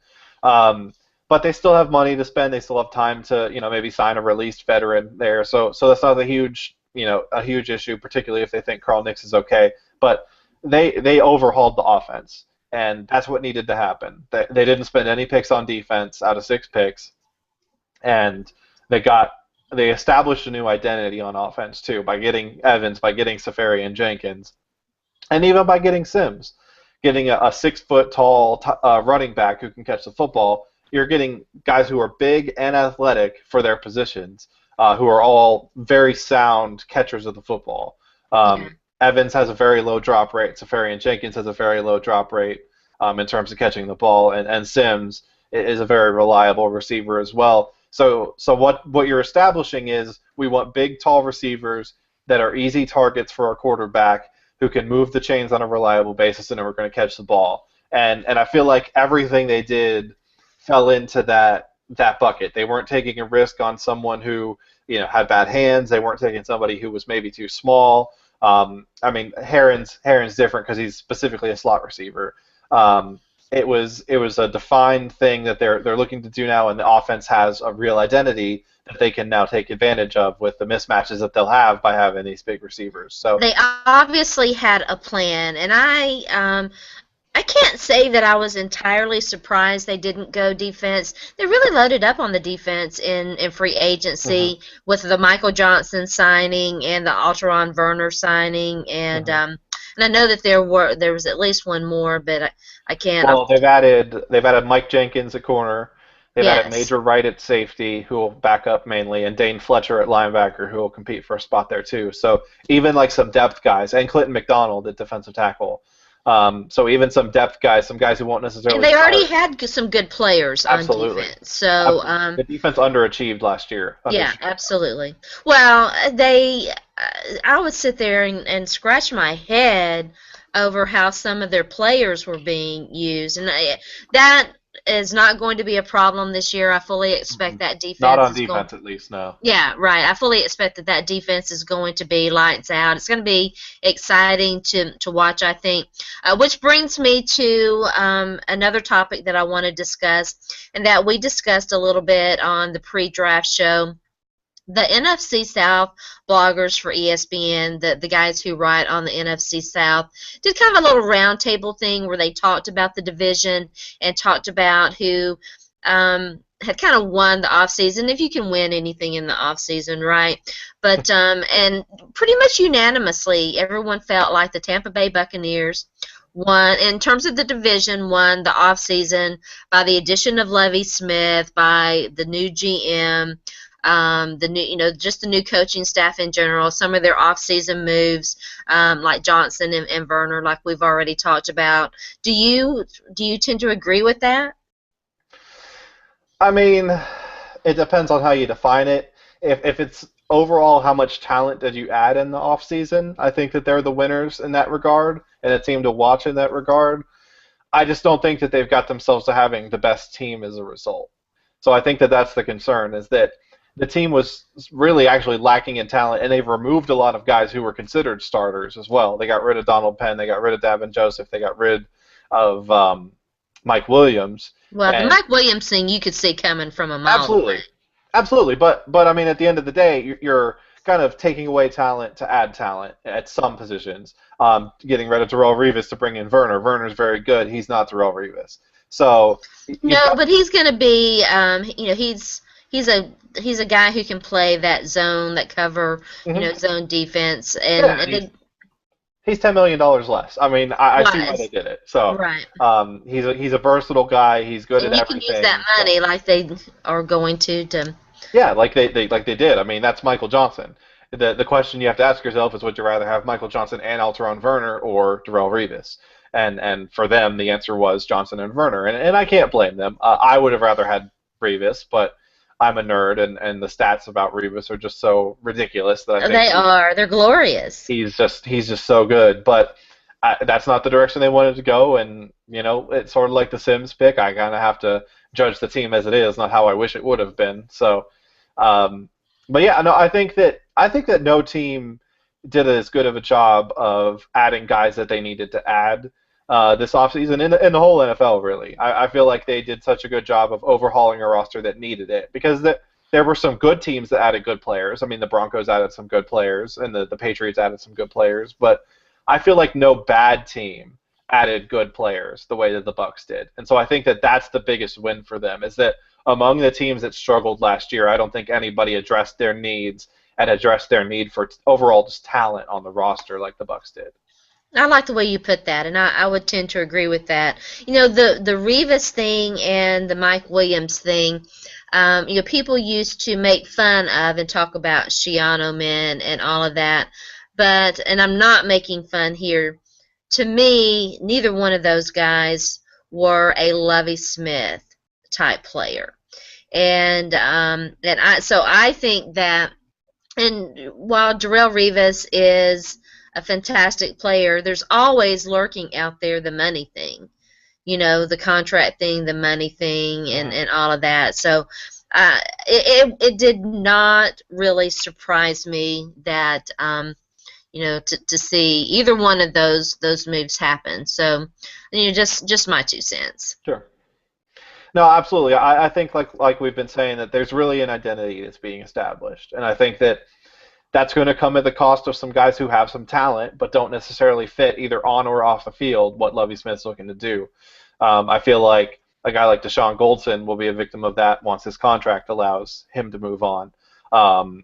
[SPEAKER 2] But they still have money to spend. They still have time to, maybe sign a released veteran there. So that's not a huge issue, particularly if they think Carl Nix is okay. But they overhauled the offense, and that's what needed to happen. They didn't spend any picks on defense out of 6 picks, and they established a new identity on offense too by getting Evans, by getting Safarian Jenkins, and even by getting Sims, getting a 6-foot tall running back who can catch the football. You're getting guys who are big and athletic for their positions, who are all very sound catchers of the football. Evans has a very low drop rate. Safarian Jenkins has a very low drop rate in terms of catching the ball, and Sims is a very reliable receiver as well. So what you're establishing is we want big, tall receivers that are easy targets for our quarterback who can move the chains on a reliable basis, and then we're going to catch the ball. And I feel like everything they did fell into that bucket. They weren't taking a risk on someone who had bad hands. They weren't taking somebody who was maybe too small. Herron's different because he's specifically a slot receiver. It was a defined thing that they're looking to do now, and the offense has a real identity that they can now take advantage of with the mismatches that they'll have by having these big receivers. So
[SPEAKER 1] they obviously had a plan, and I can't say that I was entirely surprised they didn't go defense. They really loaded up on the defense in free agency with the Michael Johnson signing and the Alteron Werner signing, and I know that there was at least one more, but I can't.
[SPEAKER 2] Well, they've added Mike Jenkins at corner. They've added Major Wright at safety, who will back up mainly, and Dane Fletcher at linebacker, who will compete for a spot there too. So even like some depth guys, and Clinton McDonald at defensive tackle. So even some depth guys, some guys who won't necessarily.
[SPEAKER 1] And they already had some good players on defense. So
[SPEAKER 2] the defense underachieved last year.
[SPEAKER 1] Yeah, absolutely. Well, I would sit there and scratch my head over how some of their players were being used, and that is not going to be a problem this year. I fully expect that defense.
[SPEAKER 2] Not on defense, at least, no.
[SPEAKER 1] Yeah, right. I fully expect that defense is going to be lights out. It's going to be exciting to watch, I think. Which brings me to another topic that I want to discuss, and that we discussed a little bit on the pre-draft show. The NFC South bloggers for ESPN, the guys who write on the NFC South, did kind of a little roundtable thing where they talked about the division and talked about who had kind of won the offseason, if you can win anything in the offseason, right? But and pretty much unanimously, everyone felt like the Tampa Bay Buccaneers won, in terms of the division, won the offseason by the addition of Lovie Smith, by the new GM, the new, just the new coaching staff in general, some of their off-season moves, like Johnson and Werner, like we've already talked about. Do you tend to agree with that?
[SPEAKER 2] I mean, it depends on how you define it. If it's overall how much talent did you add in the off-season, I think that they're the winners in that regard, and a team to watch in that regard. I just don't think that they've got themselves to having the best team as a result. So I think that that's the concern, is that the team was really actually lacking in talent, and they've removed a lot of guys who were considered starters as well. They got rid of Donald Penn, they got rid of Davin Joseph, they got rid of Mike Williams.
[SPEAKER 1] Well, the
[SPEAKER 2] And
[SPEAKER 1] Mike Williams thing you could see coming from a mile away.
[SPEAKER 2] absolutely, absolutely. But I mean, at the end of the day, you're kind of taking away talent to add talent at some positions. Getting rid of Darrelle Revis to bring in Werner. Werner's very good. He's not Darrelle Revis. So you've
[SPEAKER 1] No,
[SPEAKER 2] got.
[SPEAKER 1] but he's going to be, he's a guy who can play that zone, that cover,
[SPEAKER 2] Mhm.
[SPEAKER 1] zone defense,
[SPEAKER 2] Yeah,
[SPEAKER 1] and
[SPEAKER 2] he's $10 million less. I mean, I see why they
[SPEAKER 1] was
[SPEAKER 2] did it. So
[SPEAKER 1] right.
[SPEAKER 2] he's a versatile guy. He's good at
[SPEAKER 1] And you can use that
[SPEAKER 2] everything. So
[SPEAKER 1] money like they are going to.
[SPEAKER 2] yeah, like they did. I mean, that's Michael Johnson. The question you have to ask yourself is, would you rather have Michael Johnson and Alteron Werner or Darrelle Revis? And for them, the answer was Johnson and Werner, and I can't blame them. I would have rather had Revis, but I'm a nerd, and the stats about Revis are just so ridiculous that I think
[SPEAKER 1] They are. They're glorious.
[SPEAKER 2] he's just so good. But that's not the direction they wanted to go, and it's sort of like the Sims pick. I kind of have to judge the team as it is, not how I wish it would have been. So, um, but yeah, no, I think that no team did as good of a job of adding guys that they needed to add this offseason in the whole NFL, really. I feel like they did such a good job of overhauling a roster that needed it because there were some good teams that added good players. I mean, the Broncos added some good players, and the Patriots added some good players, but I feel like no bad team added good players the way that the Bucs did. And so I think that that's the biggest win for them is that among the teams that struggled last year, I don't think anybody addressed their needs and addressed their need for overall just talent on the roster like the Bucs did.
[SPEAKER 1] I like the way you put that, and I would tend to agree with that. The Revis thing and the Mike Williams thing, people used to make fun of and talk about Shiano men and all of that, and I'm not making fun here. To me, neither one of those guys were a Lovie Smith type player, so I think that, and while Darrelle Revis is a fantastic player, there's always lurking out there the money thing, the contract thing, the money thing,
[SPEAKER 2] Mhm.
[SPEAKER 1] and all of that. So it did not really surprise me that to see either one of those moves happen. So just my 2 cents.
[SPEAKER 2] Sure. No, absolutely. I think like we've been saying that there's really an identity that's being established, and I think that that's going to come at the cost of some guys who have some talent but don't necessarily fit either on or off the field what Lovie Smith's looking to do. I feel like a guy like Deshaun Goldson will be a victim of that once his contract allows him to move on. Um,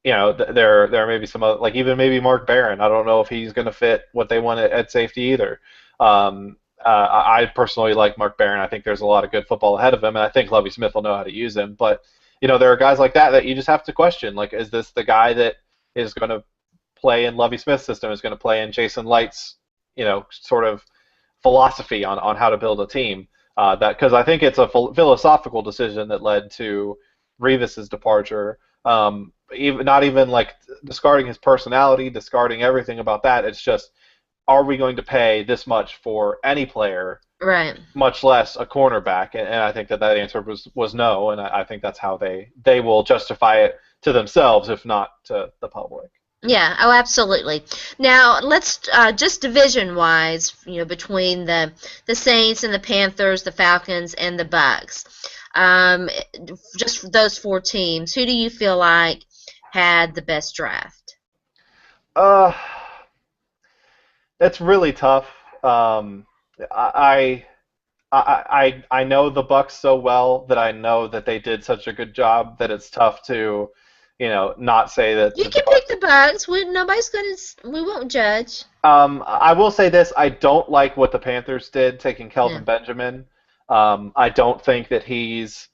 [SPEAKER 2] there may be some other, like even maybe Mark Barron. I don't know if he's going to fit what they want at safety either. I personally like Mark Barron. I think there's a lot of good football ahead of him, and I think Lovie Smith will know how to use him. But there are guys like that you just have to question. Like, is this the guy that is going to play in Lovie Smith's system? Is going to play in Jason Light's, sort of philosophy on how to build a team? Because I think it's a philosophical decision that led to Revis's departure. Not even like discarding his personality, discarding everything about that. It's just, are we going to pay this much for any player,
[SPEAKER 1] Right.
[SPEAKER 2] much less a cornerback? And I think that answer was no, and I think that's how they will justify it to themselves, if not to the public.
[SPEAKER 1] Yeah, oh, absolutely. Now, let's just division-wise, between the Saints and the Panthers, the Falcons, and the Bucs. Just those 4 teams, who do you feel like had the best draft?
[SPEAKER 2] Uh, it's really tough. I, I know the Bucs so well that I know that they did such a good job that it's tough to, not say that
[SPEAKER 1] You
[SPEAKER 2] the
[SPEAKER 1] can pick the Bucs. We won't judge.
[SPEAKER 2] I will say this: I don't like what the Panthers did, taking
[SPEAKER 1] Yeah.
[SPEAKER 2] Kelvin Benjamin. I don't think that he's.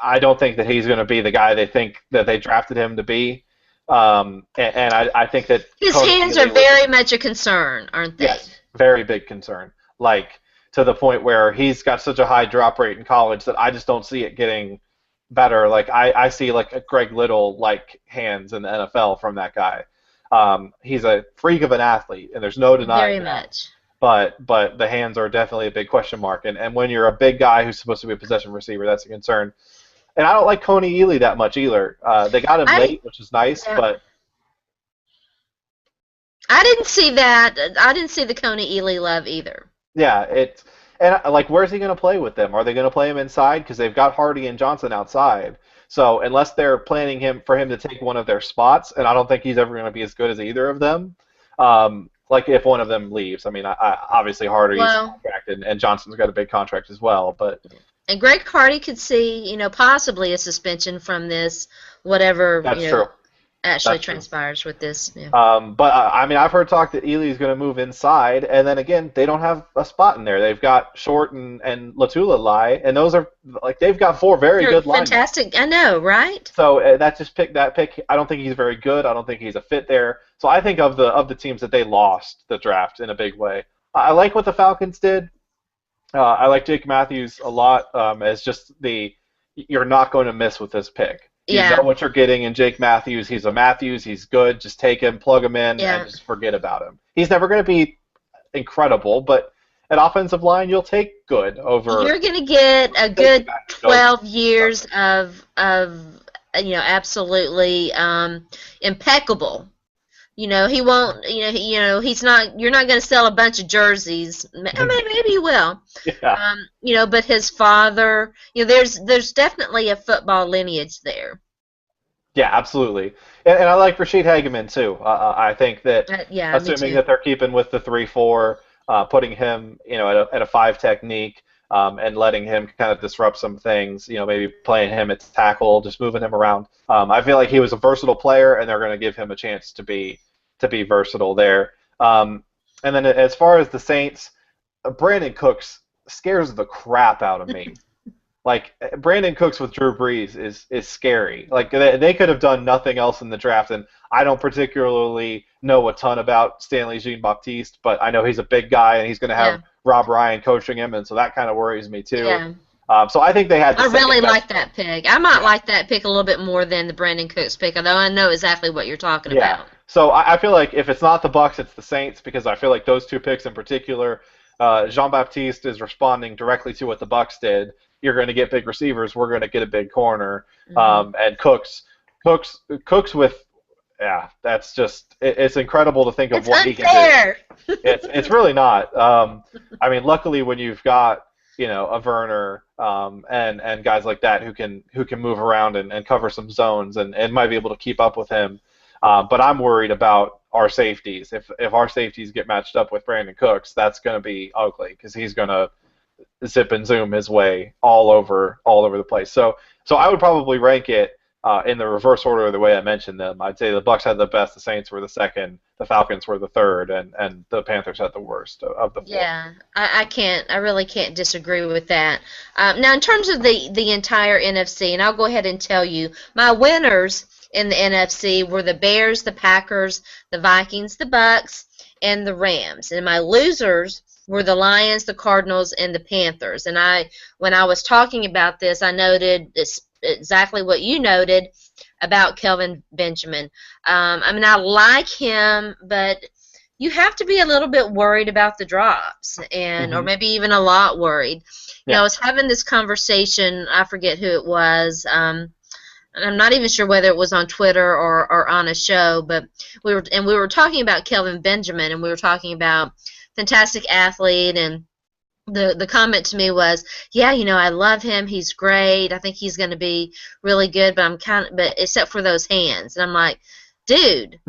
[SPEAKER 2] I don't think that he's going to be the guy they think that they drafted him to be. And I think that
[SPEAKER 1] His
[SPEAKER 2] Cody
[SPEAKER 1] hands
[SPEAKER 2] Keely
[SPEAKER 1] are very much a concern, aren't they?
[SPEAKER 2] yes, very big concern. Like to the point where he's got such a high drop rate in college that I just don't see it getting better. Like I see like a Greg Little like hands in the NFL from that guy. He's a freak of an athlete, and there's no denying
[SPEAKER 1] Very
[SPEAKER 2] that.
[SPEAKER 1] much.
[SPEAKER 2] But the hands are definitely a big question mark. And when you're a big guy who's supposed to be a possession receiver, that's a concern. And I don't like Coney Ely that much either. They got him late, which is nice,
[SPEAKER 1] Yeah.
[SPEAKER 2] but
[SPEAKER 1] I didn't see that. I didn't see the Coney Ely love either.
[SPEAKER 2] yeah, And like, where's he going to play with them? Are they going to play him inside? Because they've got Hardy and Johnson outside. So unless they're planning for him to take one of their spots, and I don't think he's ever going to be as good as either of them. Like if one of them leaves, I mean, obviously Hardy's
[SPEAKER 1] Well,
[SPEAKER 2] contracted, and Johnson's got a big contract as well. But
[SPEAKER 1] and Greg Hardy could see, possibly a suspension from this, whatever,
[SPEAKER 2] that's true.
[SPEAKER 1] actually
[SPEAKER 2] That's true.
[SPEAKER 1] transpires with this. Yeah.
[SPEAKER 2] But I mean, I've heard talk that Ely's going to move inside, and then again, they don't have a spot in there. They've got Short and Latula lie, and those are like they've got four very
[SPEAKER 1] They're
[SPEAKER 2] good linemen.
[SPEAKER 1] fantastic. I know, right?
[SPEAKER 2] So that pick. I don't think he's very good. I don't think he's a fit there. So I think of the teams that they lost the draft in a big way. I like what the Falcons did. I like Jake Matthews a lot as just you're not going to miss with this pick. You know what you're getting in Jake Matthews. He's a Matthews. He's good. Just take him, plug him in, and just forget about him. He's never going to be incredible, but at offensive line, you'll take good over.
[SPEAKER 1] You're going to get a good 12 years of absolutely impeccable. He won't. He's not. You're not going to sell a bunch of jerseys. I mean, maybe you will.
[SPEAKER 2] Yeah.
[SPEAKER 1] But his father. There's definitely a football lineage there.
[SPEAKER 2] Yeah, absolutely. And I like Rashid Hageman too. I think that assuming that they're keeping with the 3-4, putting him at a 5 technique. And letting him kind of disrupt some things, maybe playing him at tackle, just moving him around. I feel like he was a versatile player, and they're going to give him a chance to be versatile there. And then as far as the Saints, Brandon Cooks scares the crap out of me. Like Brandon Cooks with Drew Brees is scary. Like they could have done nothing else in the draft, and I don't particularly know a ton about Stanley Jean-Baptiste, but I know he's a big guy, and he's going to have Rob Ryan coaching him, and so that kind of worries me too.
[SPEAKER 1] Yeah.
[SPEAKER 2] So I think they had.
[SPEAKER 1] I really like that pick. I might like that pick a little bit more than the Brandon Cooks pick, although I know exactly what you're talking about.
[SPEAKER 2] So I feel like if it's not the Bucs, it's the Saints, because I feel like those two picks in particular, Jean-Baptiste is responding directly to what the Bucs did. You're going to get big receivers. We're going to get a big corner. And Cooks with, that's just, it's incredible to think of what he can do. It's really not. I mean, luckily when you've got, a Werner and guys like that who can move around and cover some zones and might be able to keep up with him. But I'm worried about our safeties. If our safeties get matched up with Brandon Cooks, that's going to be ugly because he's going to zip and zoom his way all over the place. So I would probably rank it in the reverse order of the way I mentioned them. I'd say the Bucs had the best, the Saints were the second, the Falcons were the third, and the Panthers had the worst of the four.
[SPEAKER 1] Yeah, I really can't disagree with that. Now, in terms of the entire NFC, and I'll go ahead and tell you, my winners in the NFC were the Bears, the Packers, the Vikings, the Bucs, and the Rams. And my losers were the Lions, the Cardinals, and the Panthers. And when I was talking about this, I noted exactly what you noted about Kelvin Benjamin. I mean, I like him, but you have to be a little bit worried about the drops, or maybe even a lot worried. I was having this conversation, I forget who it was, and I'm not even sure whether it was on Twitter or on a show, but we were talking about Kelvin Benjamin, and we were talking about fantastic athlete, and the comment to me was, I love him, he's great, I think he's going to be really good, but except for those hands. And I'm like, dude,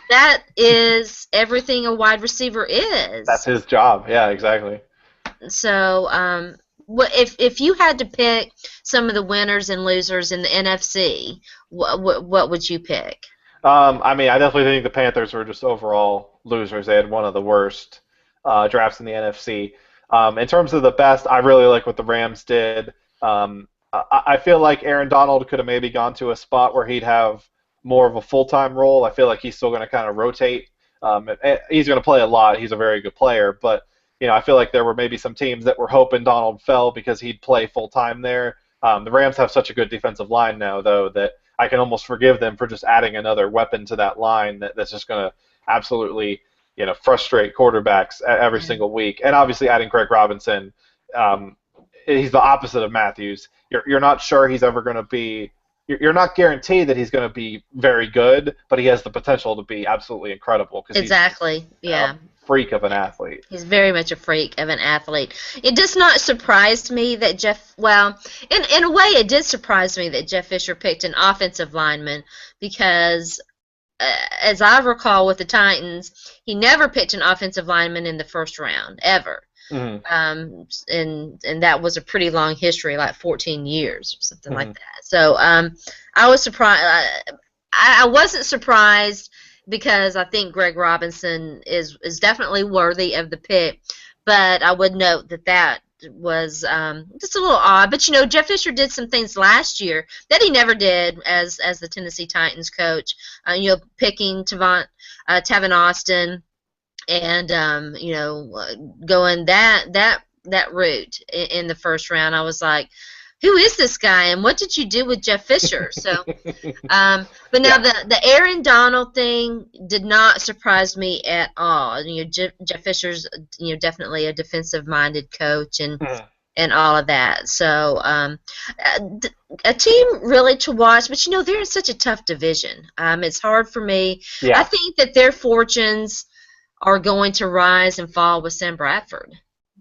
[SPEAKER 1] that is everything a wide receiver is.
[SPEAKER 2] That's his job. Yeah, exactly.
[SPEAKER 1] So, if you had to pick some of the winners and losers in the NFC, what would you pick?
[SPEAKER 2] I mean, I definitely think the Panthers were just overall losers. They had one of the worst drafts in the NFC. In terms of the best, I really like what the Rams did. I feel like Aaron Donald could have maybe gone to a spot where he'd have more of a full-time role. I feel like he's still going to kind of rotate. He's going to play a lot. He's a very good player, but I feel like there were maybe some teams that were hoping Donald fell because he'd play full-time there. The Rams have such a good defensive line now, though, that I can almost forgive them for just adding another weapon to that line that's just going to absolutely, frustrate quarterbacks every single week. And obviously adding Greg Robinson, he's the opposite of Matthews. You're not sure he's ever going to be – you're not guaranteed that he's going to be very good, but he has the potential to be absolutely incredible.
[SPEAKER 1] Exactly, yeah.
[SPEAKER 2] freak of an athlete.
[SPEAKER 1] He's very much a freak of an athlete. It does not surprise me that in a way, it did surprise me that Jeff Fisher picked an offensive lineman because, as I recall with the Titans, he never picked an offensive lineman in the first round, ever.
[SPEAKER 2] Mm-hmm.
[SPEAKER 1] And that was a pretty long history, like 14 years or something
[SPEAKER 2] Mm-hmm.
[SPEAKER 1] like that. So I was surprised. I wasn't surprised because I think Greg Robinson is definitely worthy of the pick, but I would note that was just a little odd. But Jeff Fisher did some things last year that he never did as the Tennessee Titans coach. Picking Tavon Austin, and going that route in the first round. I was like, who is this guy, and what did you do with Jeff Fisher? So, but now the Aaron Donald thing did not surprise me at all. Jeff Fisher's definitely a defensive-minded coach, and all of that. So, a team really to watch, but they're in such a tough division. It's hard for me.
[SPEAKER 2] Yeah.
[SPEAKER 1] I think that their fortunes are going to rise and fall with Sam Bradford.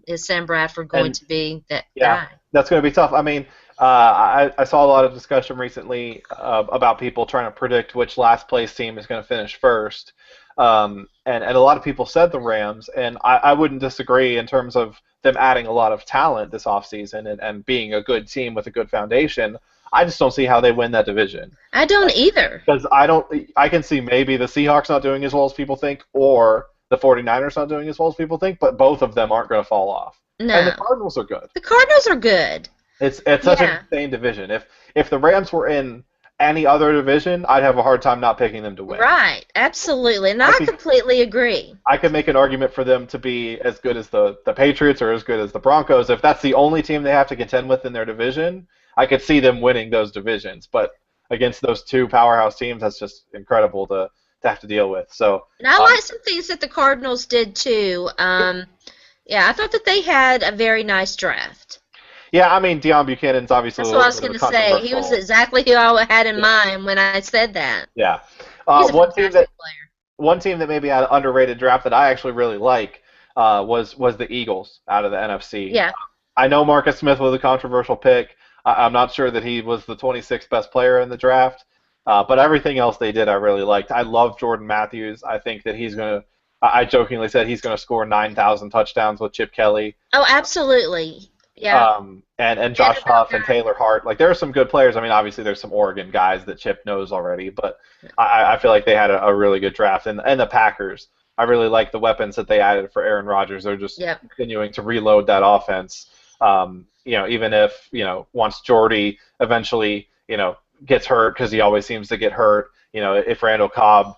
[SPEAKER 1] Is Sam Bradford going to be that guy?
[SPEAKER 2] That's going to be tough. I mean, I saw a lot of discussion recently about people trying to predict which last place team is going to finish first. And a lot of people said the Rams, and I wouldn't disagree in terms of them adding a lot of talent this offseason and being a good team with a good foundation. I just don't see how they win that division.
[SPEAKER 1] I don't either.
[SPEAKER 2] Because I can see maybe the Seahawks not doing as well as people think, or the 49ers not doing as well as people think, but both of them aren't going to fall off.
[SPEAKER 1] No.
[SPEAKER 2] And the Cardinals are good.
[SPEAKER 1] The Cardinals are good.
[SPEAKER 2] It's such an insane division. If the Rams were in any other division, I'd have a hard time not picking them to win.
[SPEAKER 1] Right, absolutely, and I completely agree.
[SPEAKER 2] I could make an argument for them to be as good as the Patriots or as good as the Broncos. If that's the only team they have to contend with in their division, I could see them winning those divisions. But against those two powerhouse teams, that's just incredible to have to deal with. So,
[SPEAKER 1] and I like some things that the Cardinals did too. I thought that they had a very nice draft.
[SPEAKER 2] Yeah, I mean, Deion Buchanan's obviously.
[SPEAKER 1] That's what I was going to say. He was exactly who I had in mind when I said that.
[SPEAKER 2] Yeah.
[SPEAKER 1] He's a fantastic player.
[SPEAKER 2] One team that maybe had an underrated draft that I actually really like was the Eagles out of the NFC.
[SPEAKER 1] Yeah.
[SPEAKER 2] I know Marcus Smith was a controversial pick. I'm not sure that he was the 26th best player in the draft, but everything else they did I really liked. I love Jordan Matthews. I think that he's going to. I jokingly said he's going to score 9,000 touchdowns with Chip Kelly.
[SPEAKER 1] Oh, absolutely. Yeah.
[SPEAKER 2] And Josh Huff and Taylor Hart. Like, there are some good players. I mean, obviously there's some Oregon guys that Chip knows already, but I feel like they had a really good draft. And the Packers, I really like the weapons that they added for Aaron Rodgers. They're just continuing to reload that offense. Even if, once Jordy eventually, gets hurt, because he always seems to get hurt, if Randall Cobb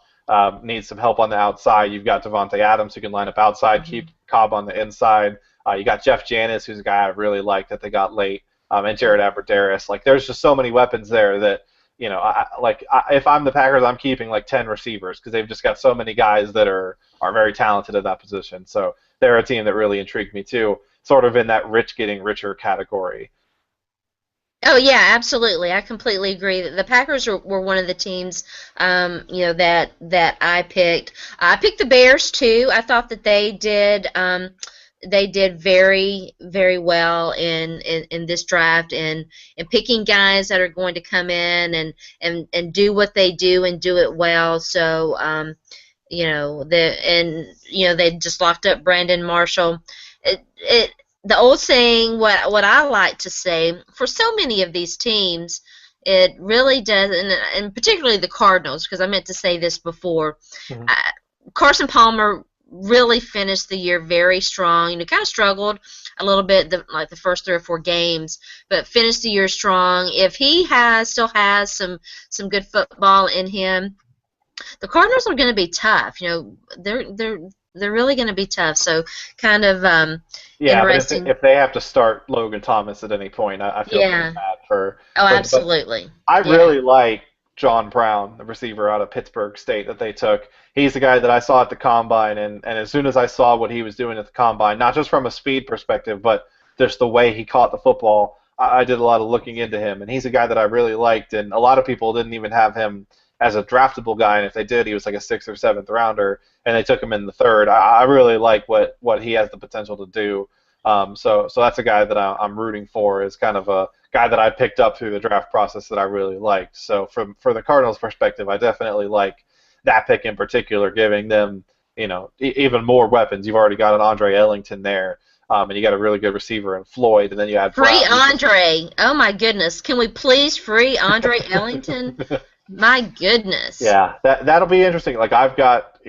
[SPEAKER 2] needs some help on the outside, you've got Devontae Adams who can line up outside, keep Cobb on the inside. You got Jeff Janis, who's a guy I really like that they got late, and Jared Abbrederis. Like, there's just so many weapons there that, if I'm the Packers, I'm keeping like 10 receivers because they've just got so many guys that are very talented at that position. So they're a team that really intrigued me too, sort of in that rich getting richer category.
[SPEAKER 1] Oh yeah, absolutely. I completely agree. The Packers were one of the teams, that I picked. I picked the Bears too. I thought that they did. They did very, very well in this draft and picking guys that are going to come in and do what they do and do it well. So, they just locked up Brandon Marshall. The old saying, what I like to say, for so many of these teams, it really does, and particularly the Cardinals, because I meant to say this before, Carson Palmer really finished the year very strong. Kind of struggled a little bit, the first 3 or 4 games, but finished the year strong. If he still has some good football in him, the Cardinals are going to be tough. They're really going to be tough. So kind of interesting.
[SPEAKER 2] But if they have to start Logan Thomas at any point, I feel really bad for.
[SPEAKER 1] Oh, absolutely.
[SPEAKER 2] I really like John Brown, the receiver out of Pittsburgh State that they took. He's the guy that I saw at the Combine, and as soon as I saw what he was doing at the Combine, not just from a speed perspective, but just the way he caught the football, I did a lot of looking into him, and he's a guy that I really liked, and a lot of people didn't even have him as a draftable guy, and if they did, he was like a 6th or 7th rounder, and they took him in the 3rd. I really like what he has the potential to do. So that's a guy that I'm rooting for, is kind of a guy that I picked up through the draft process that I really liked. So for the Cardinals' perspective, I definitely like that pick in particular, giving them even more weapons. You've already got an Andre Ellington there, and you got a really good receiver in Floyd, and then you add
[SPEAKER 1] Free
[SPEAKER 2] Brown.
[SPEAKER 1] Andre. Oh my goodness. Can we please free Andre Ellington? My goodness.
[SPEAKER 2] Yeah, that'll be interesting. Like, I've got,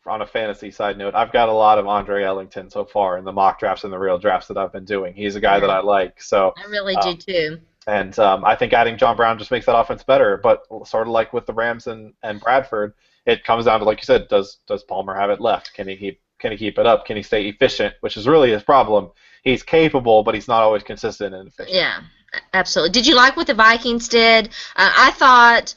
[SPEAKER 2] on a fantasy side note, I've got a lot of Andre Ellington so far in the mock drafts and the real drafts that I've been doing. He's a guy that I like. So
[SPEAKER 1] I really do too.
[SPEAKER 2] And I think adding John Brown just makes that offense better. But sort of like with the Rams and Bradford, it comes down to, like you said, does Palmer have it left? Can he keep it up? Can he stay efficient? Which is really his problem. He's capable, but he's not always consistent and efficient.
[SPEAKER 1] Yeah, absolutely. Did you like what the Vikings did? I thought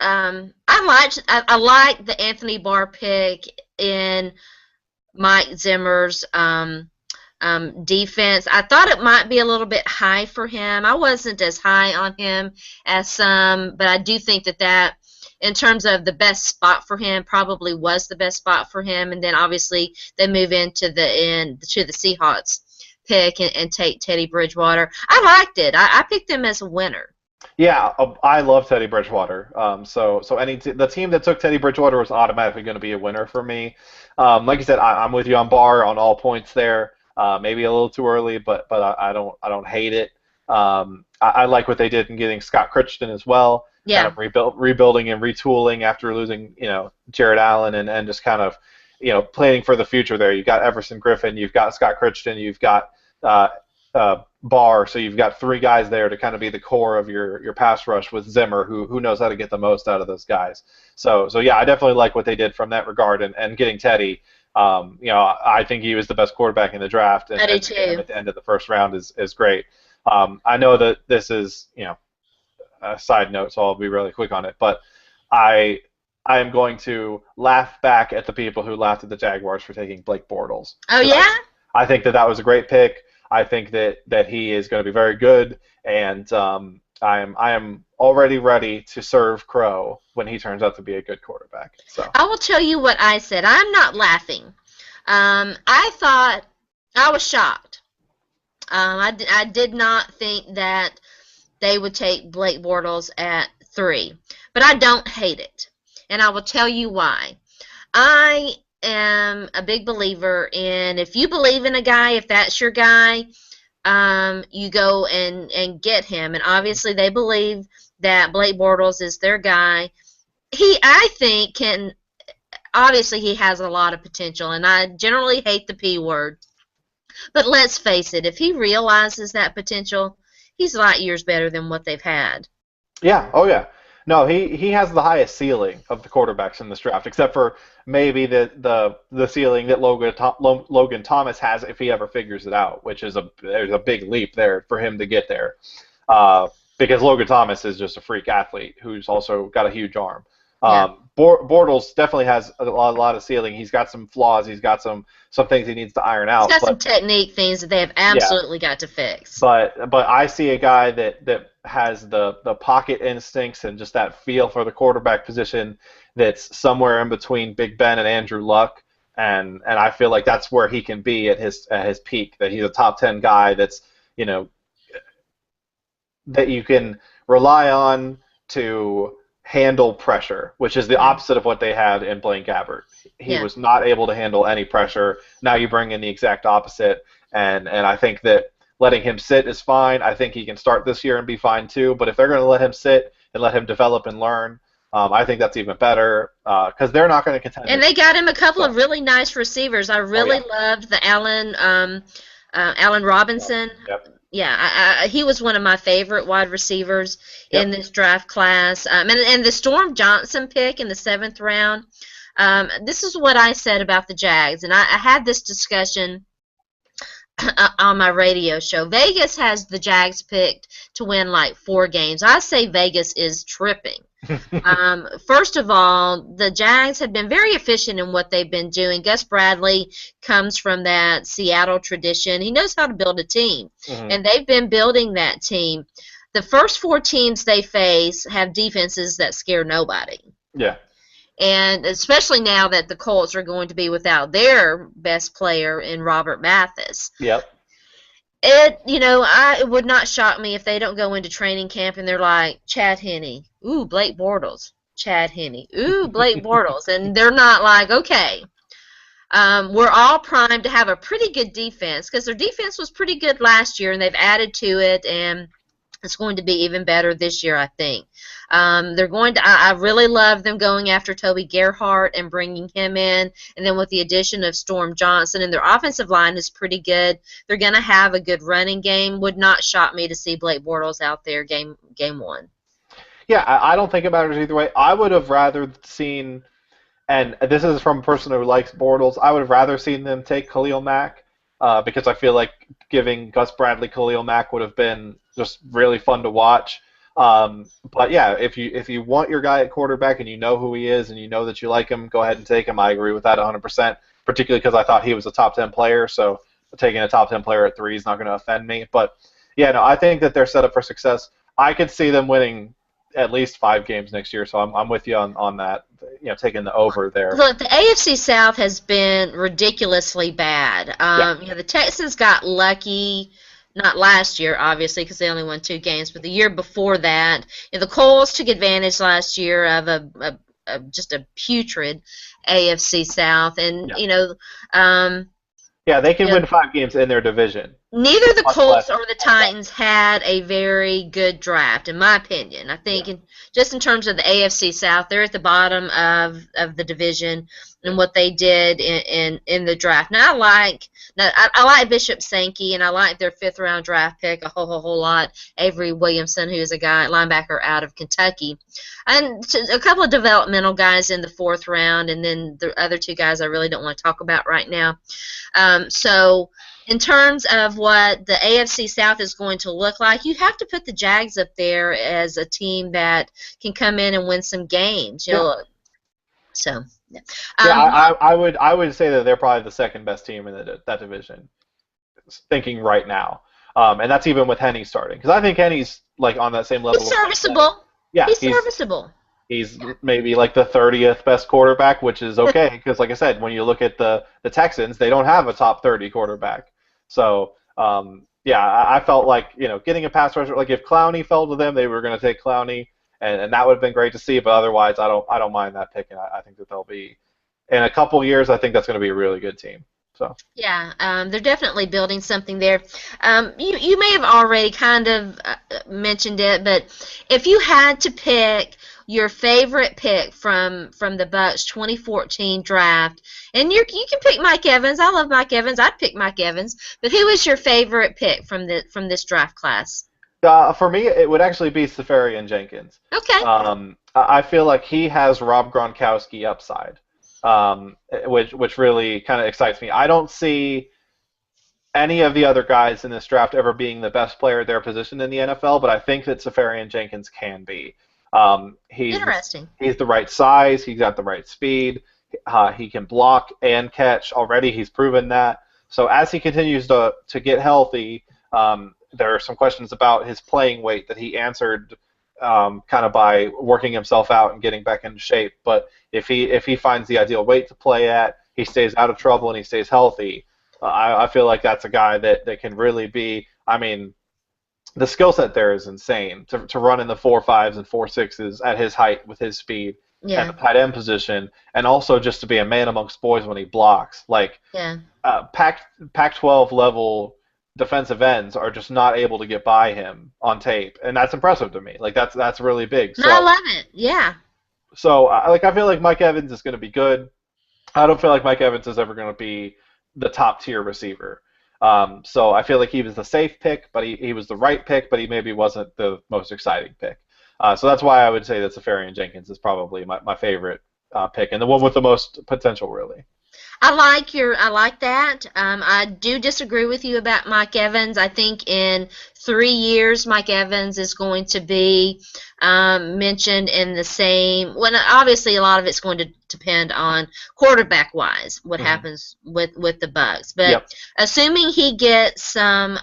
[SPEAKER 1] I liked the Anthony Barr pick in Mike Zimmer's defense. I thought it might be a little bit high for him. I wasn't as high on him as some, but I do think that in terms of the best spot for him, probably was the best spot for him. And then obviously they move to the Seahawks pick and take Teddy Bridgewater. I liked it. I picked him as a winner.
[SPEAKER 2] Yeah, I love Teddy Bridgewater. So the team that took Teddy Bridgewater was automatically going to be a winner for me. Like you said, I'm with you on Barr on all points there. Maybe a little too early, but I don't hate it. I like what they did in getting Scott Crichton as well.
[SPEAKER 1] Yeah.
[SPEAKER 2] Kind of rebuilding and retooling after losing, Jared Allen and just kind of, planning for the future there. You've got Everson Griffin, you've got Scott Crichton, you've got Barr, so you've got 3 guys there to kind of be the core of your pass rush with Zimmer, who knows how to get the most out of those guys. So yeah, I definitely like what they did from that regard, and getting Teddy. I think he was the best quarterback in the draft, and at the end of the first round is great. I know that this is a side note, so I'll be really quick on it, but I am going to laugh back at the people who laughed at the Jaguars for taking Blake Bortles.
[SPEAKER 1] Oh yeah?
[SPEAKER 2] I think that was a great pick. I think that he is going to be very good, and I am already ready to serve Crow when he turns out to be a good quarterback. So
[SPEAKER 1] I will tell you what I said. I'm not laughing. I thought I was shocked. I did not think that they would take Blake Bortles at 3, but I don't hate it, and I will tell you why. I am a big believer in, if you believe in a guy, if that's your guy, you go and get him. And obviously they believe that Blake Bortles is their guy. I think obviously he has a lot of potential, and I generally hate the P word. But let's face it, if he realizes that potential, he's light years better than what they've had.
[SPEAKER 2] Yeah, oh yeah. No, he has the highest ceiling of the quarterbacks in this draft, except for maybe the ceiling that Logan Thomas has if he ever figures it out, which is there's a big leap there for him to get there, because Logan Thomas is just a freak athlete who's also got a huge arm.
[SPEAKER 1] Yeah.
[SPEAKER 2] Bortles definitely has a lot of ceiling. He's got some flaws. He's got some things he needs to iron out.
[SPEAKER 1] He's got some technique things that they have absolutely got to fix.
[SPEAKER 2] But I see a guy that has the pocket instincts and just that feel for the quarterback position that's somewhere in between Big Ben and Andrew Luck, and I feel like that's where he can be at his peak. That he's a top 10 guy that's that you can rely on to handle pressure, which is the opposite of what they had in Blaine Gabbert. He was not able to handle any pressure. Now you bring in the exact opposite, and I think that letting him sit is fine. I think he can start this year and be fine too, but if they're going to let him sit and let him develop and learn, I think that's even better, because they're not going to contend.
[SPEAKER 1] And they got him a couple of really nice receivers. I really loved the Allen Robinson.
[SPEAKER 2] Yep.
[SPEAKER 1] Yeah, he was one of my favorite wide receivers in this draft class. And the Storm Johnson pick in the 7th round, this is what I said about the Jags. And I had this discussion on my radio show. Vegas has the Jags picked to win like 4 games. I say Vegas is tripping. First of all, the Jags have been very efficient in what they've been doing. Gus Bradley comes from that Seattle tradition. He knows how to build a team, and they've been building that team. The first 4 teams they face have defenses that scare nobody.
[SPEAKER 2] Yeah.
[SPEAKER 1] And especially now that the Colts are going to be without their best player in Robert Mathis.
[SPEAKER 2] Yep.
[SPEAKER 1] It would not shock me if they don't go into training camp and they're like, Chad Henne, ooh, Blake Bortles, Chad Henne, ooh, Blake Bortles. And they're not like, okay, we're all primed to have a pretty good defense, because their defense was pretty good last year and they've added to it, and it's going to be even better this year, I think. They're going to. I really love them going after Toby Gerhart and bringing him in, and then with the addition of Storm Johnson, and their offensive line is pretty good. They're going to have a good running game. Would not shock me to see Blake Bortles out there game one.
[SPEAKER 2] Yeah, I don't think it matters either way. I would have rather seen, and this is from a person who likes Bortles, I would have rather seen them take Khalil Mack, because I feel like giving Gus Bradley Khalil Mack would have been just really fun to watch. But yeah, if you want your guy at quarterback and you know who he is and you know that you like him, go ahead and take him. I agree with that 100%, particularly because I thought he was a top 10 player, so taking a top 10 player at 3 is not going to offend me. But yeah, no, I think that they're set up for success. I could see them winning at least 5 games next year, so I'm with you on that. Taking the over there.
[SPEAKER 1] Look, the AFC South has been ridiculously bad. The Texans got lucky. Not last year, obviously, because they only won 2 games, but the year before that, the Colts took advantage last year of just a putrid AFC South, and
[SPEAKER 2] they can win 5 games in their division.
[SPEAKER 1] Neither the Colts or the Titans had a very good draft, in my opinion. I think, just in terms of the AFC South, they're at the bottom of the division and what they did in the draft. Now, I like Bishop Sankey, and I like their 5th-round draft pick a whole lot. Avery Williamson, who is a linebacker out of Kentucky. And a couple of developmental guys in the 4th round, and then the other 2 guys I really don't want to talk about right now. So in terms of what the AFC South is going to look like, you have to put the Jags up there as a team that can come in and win some games.
[SPEAKER 2] I would say that they're probably the 2nd best team in that division, thinking right now. And that's even with Henne starting, because I think Henne's like on that same level.
[SPEAKER 1] He's serviceable. Yeah, he's serviceable.
[SPEAKER 2] He's maybe like the 30th best quarterback, which is okay, because like I said, when you look at the Texans, they don't have a top 30 quarterback. So I felt like getting a pass rusher, like if Clowney fell to them, they were going to take Clowney. And that would have been great to see, but otherwise, I don't mind that pick, and I think that they'll be, in a couple years, I think that's going to be a really good team. So
[SPEAKER 1] yeah, they're definitely building something there. You may have already kind of mentioned it, but if you had to pick your favorite pick from the Bucs 2014 draft, and you can pick Mike Evans. I love Mike Evans. I'd pick Mike Evans. But who was your favorite pick from this draft class?
[SPEAKER 2] For me, it would actually be Safarian Jenkins.
[SPEAKER 1] Okay.
[SPEAKER 2] I feel like he has Rob Gronkowski upside, which really kind of excites me. I don't see any of the other guys in this draft ever being the best player at their position in the NFL, but I think that Safarian Jenkins can be.
[SPEAKER 1] Interesting.
[SPEAKER 2] He's the right size. He's got the right speed. He can block and catch already. He's proven that. So as he continues to get healthy, there are some questions about his playing weight that he answered kind of by working himself out and getting back into shape. But if he finds the ideal weight to play at, he stays out of trouble and he stays healthy, I feel like that's a guy that can really be, I mean, the skill set there is insane. To run in the 4.5s and 4.6s at his height with his speed at the tight end position, and also just to be a man amongst boys when he blocks. Like, Pac-12 level defensive ends are just not able to get by him on tape, and that's impressive to me. Like, that's really big. So,
[SPEAKER 1] I love it. Yeah.
[SPEAKER 2] So, I feel like Mike Evans is going to be good. I don't feel like Mike Evans is ever going to be the top tier receiver. So I feel like he was the safe pick, but he was the right pick, but he maybe wasn't the most exciting pick. So that's why I would say that Safarian Jenkins is probably my favorite pick, and the one with the most potential, really.
[SPEAKER 1] I like that. I do disagree with you about Mike Evans. I think in 3 years, Mike Evans is going to be mentioned in the same. Well, obviously, a lot of it's going to depend on quarterback-wise what happens with the Bucs. But assuming he gets some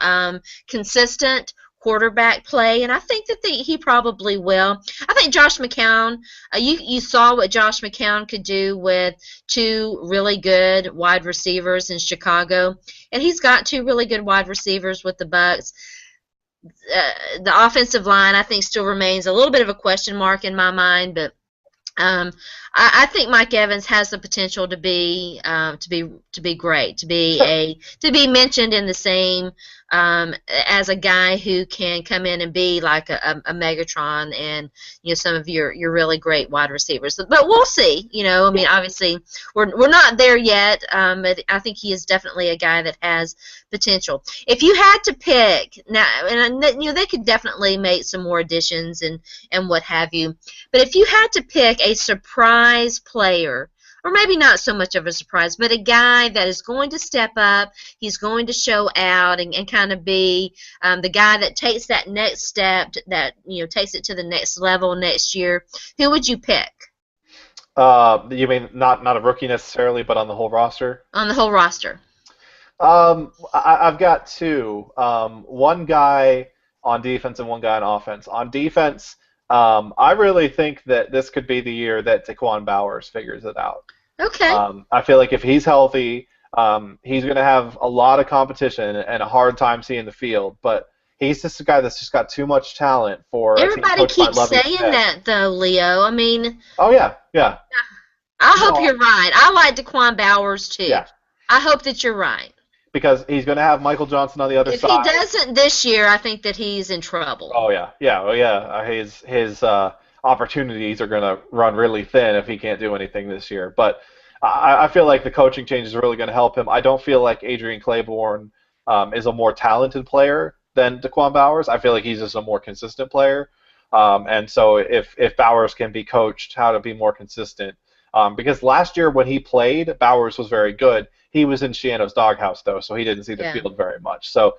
[SPEAKER 1] consistent quarterback play, and I think that he probably will. I think Josh McCown. You saw what Josh McCown could do with two really good wide receivers in Chicago, and he's got two really good wide receivers with the Bucs. The offensive line, I think, still remains a little bit of a question mark in my mind, but um, I think Mike Evans has the potential to be great, to be mentioned in the same as a guy who can come in and be like a Megatron and some of your really great wide receivers. But we'll see. I mean, obviously we're not there yet, but I think he is definitely a guy that has potential. If you had to pick now, and they could definitely make some more additions and what have you. But if you had to pick a surprise player, or maybe not so much of a surprise, but a guy that is going to step up, he's going to show out and kind of be the guy that takes that next step, that takes it to the next level next year, who would you pick?
[SPEAKER 2] You mean not a rookie necessarily, but on the whole roster?
[SPEAKER 1] On the whole roster.
[SPEAKER 2] I've got two. One guy on defense and one guy on offense. On defense, I really think that this could be the year that Taquan Bowers figures it out.
[SPEAKER 1] Okay.
[SPEAKER 2] I feel like if he's healthy, he's going to have a lot of competition and a hard time seeing the field. But he's just a guy that's just got too much talent for.
[SPEAKER 1] Everybody keeps saying that, though, Leo. I mean.
[SPEAKER 2] Oh yeah.
[SPEAKER 1] I hope you're right. I like Taquan Bowers too.
[SPEAKER 2] Yeah.
[SPEAKER 1] I hope that you're right.
[SPEAKER 2] Because he's going to have Michael Johnson on the other side.
[SPEAKER 1] If he doesn't this year, I think that he's in trouble.
[SPEAKER 2] Oh yeah. His opportunities are going to run really thin if he can't do anything this year. But I feel like the coaching change is really going to help him. I don't feel like Adrian Claiborne is a more talented player than Taquan Bowers. I feel like he's just a more consistent player. And so if Bowers can be coached how to be more consistent, because last year when he played, Bowers was very good. He was in Shiano's doghouse though, so he didn't see the field very much. So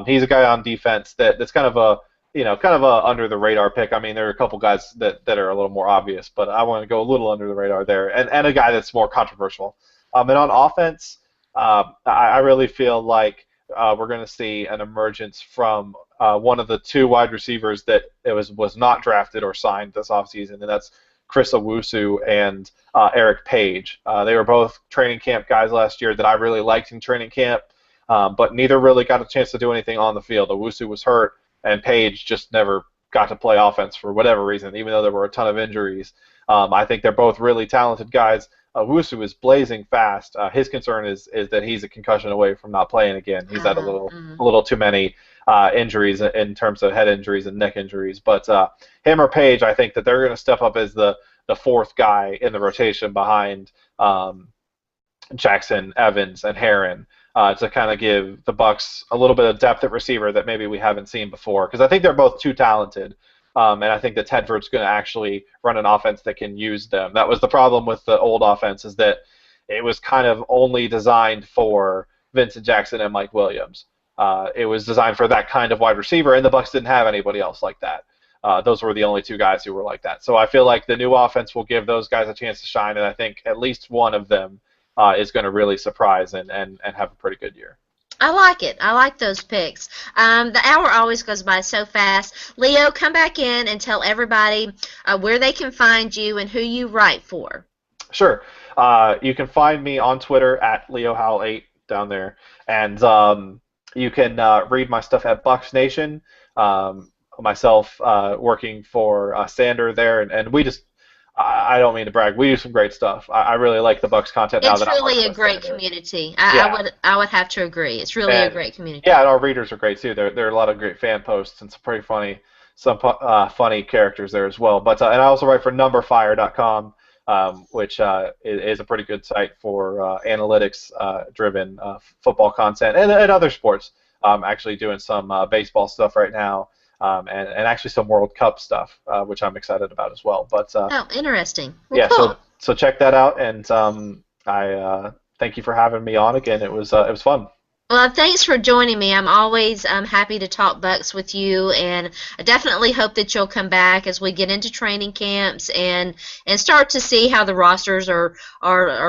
[SPEAKER 2] he's a guy on defense that's kind of a under the radar pick. I mean, there are a couple guys that are a little more obvious, but I want to go a little under the radar there, and a guy that's more controversial. And on offense, I really feel like we're going to see an emergence from one of the two wide receivers that was not drafted or signed this offseason, and that's Chris Owusu and Eric Page. They were both training camp guys last year that I really liked in training camp, but neither really got a chance to do anything on the field. Owusu was hurt, and Page just never got to play offense for whatever reason, even though there were a ton of injuries. I think they're both really talented guys. Owusu is blazing fast. His concern is that he's a concussion away from not playing again. He's had a little too many injuries in terms of head injuries and neck injuries. But him or Page, I think that they're going to step up as the fourth guy in the rotation behind Jackson, Evans, and Herron to kind of give the Bucs a little bit of depth at receiver that maybe we haven't seen before. Because I think they're both too talented. And I think that Tedford's going to actually run an offense that can use them. That was the problem with the old offense, is that it was kind of only designed for Vincent Jackson and Mike Williams. It was designed for that kind of wide receiver, and the Bucs didn't have anybody else like that. Those were the only two guys who were like that. So I feel like the new offense will give those guys a chance to shine, and I think at least one of them is going to really surprise and have a pretty good year.
[SPEAKER 1] I like it. I like those picks. The hour always goes by so fast. Leo, come back in and tell everybody where they can find you and who you write for.
[SPEAKER 2] Sure. You can find me on Twitter at Leo Howell 8 down there, and you can read my stuff at Bucs Nation. Myself working for Sander there, and we just. I don't mean to brag. We do some great stuff. I really like the Bucs content now.
[SPEAKER 1] It's really a great community. I would have to agree. It's really a great community.
[SPEAKER 2] Yeah, and our readers are great too. There are a lot of great fan posts and some pretty funny, funny characters there as well. But and I also write for numberfire.com, which is a pretty good site for analytics-driven football content and other sports. Actually doing some baseball stuff right now. And actually some World Cup stuff, which I'm excited about as well. But
[SPEAKER 1] interesting. Well,
[SPEAKER 2] yeah,
[SPEAKER 1] cool.
[SPEAKER 2] so check that out, and I thank you for having me on again. It was fun.
[SPEAKER 1] Well, thanks for joining me. I'm always happy to talk Bucks with you, and I definitely hope that you'll come back as we get into training camps and start to see how the rosters are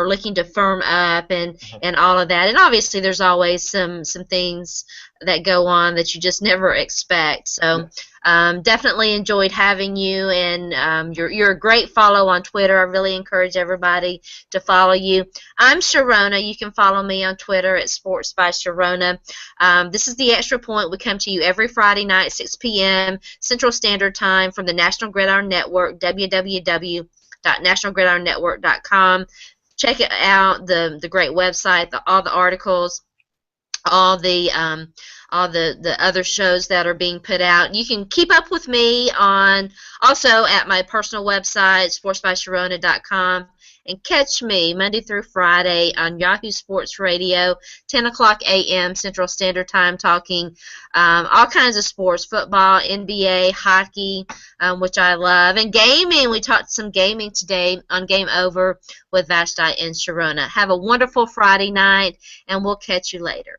[SPEAKER 1] looking to firm up and all of that. And obviously, there's always some things that go on that you just never expect. So. Definitely enjoyed having you, and you're a great follow on Twitter. I really encourage everybody to follow you. I'm Sharona. You can follow me on Twitter at Sports by Sharona. This is the Extra Point. We come to you every Friday night, 6 p.m. Central Standard Time from the National Gridiron Network, www.nationalgridironnetwork.com. Check it out, the great website, all the articles, all the other shows that are being put out. You can keep up with me on also at my personal website, sportsbysharona.com, and catch me Monday through Friday on Yahoo Sports Radio, 10 o'clock a.m. Central Standard Time, talking all kinds of sports, football, NBA, hockey, which I love, and gaming. We talked some gaming today on Game Over with Vashti and Sharona. Have a wonderful Friday night, and we'll catch you later.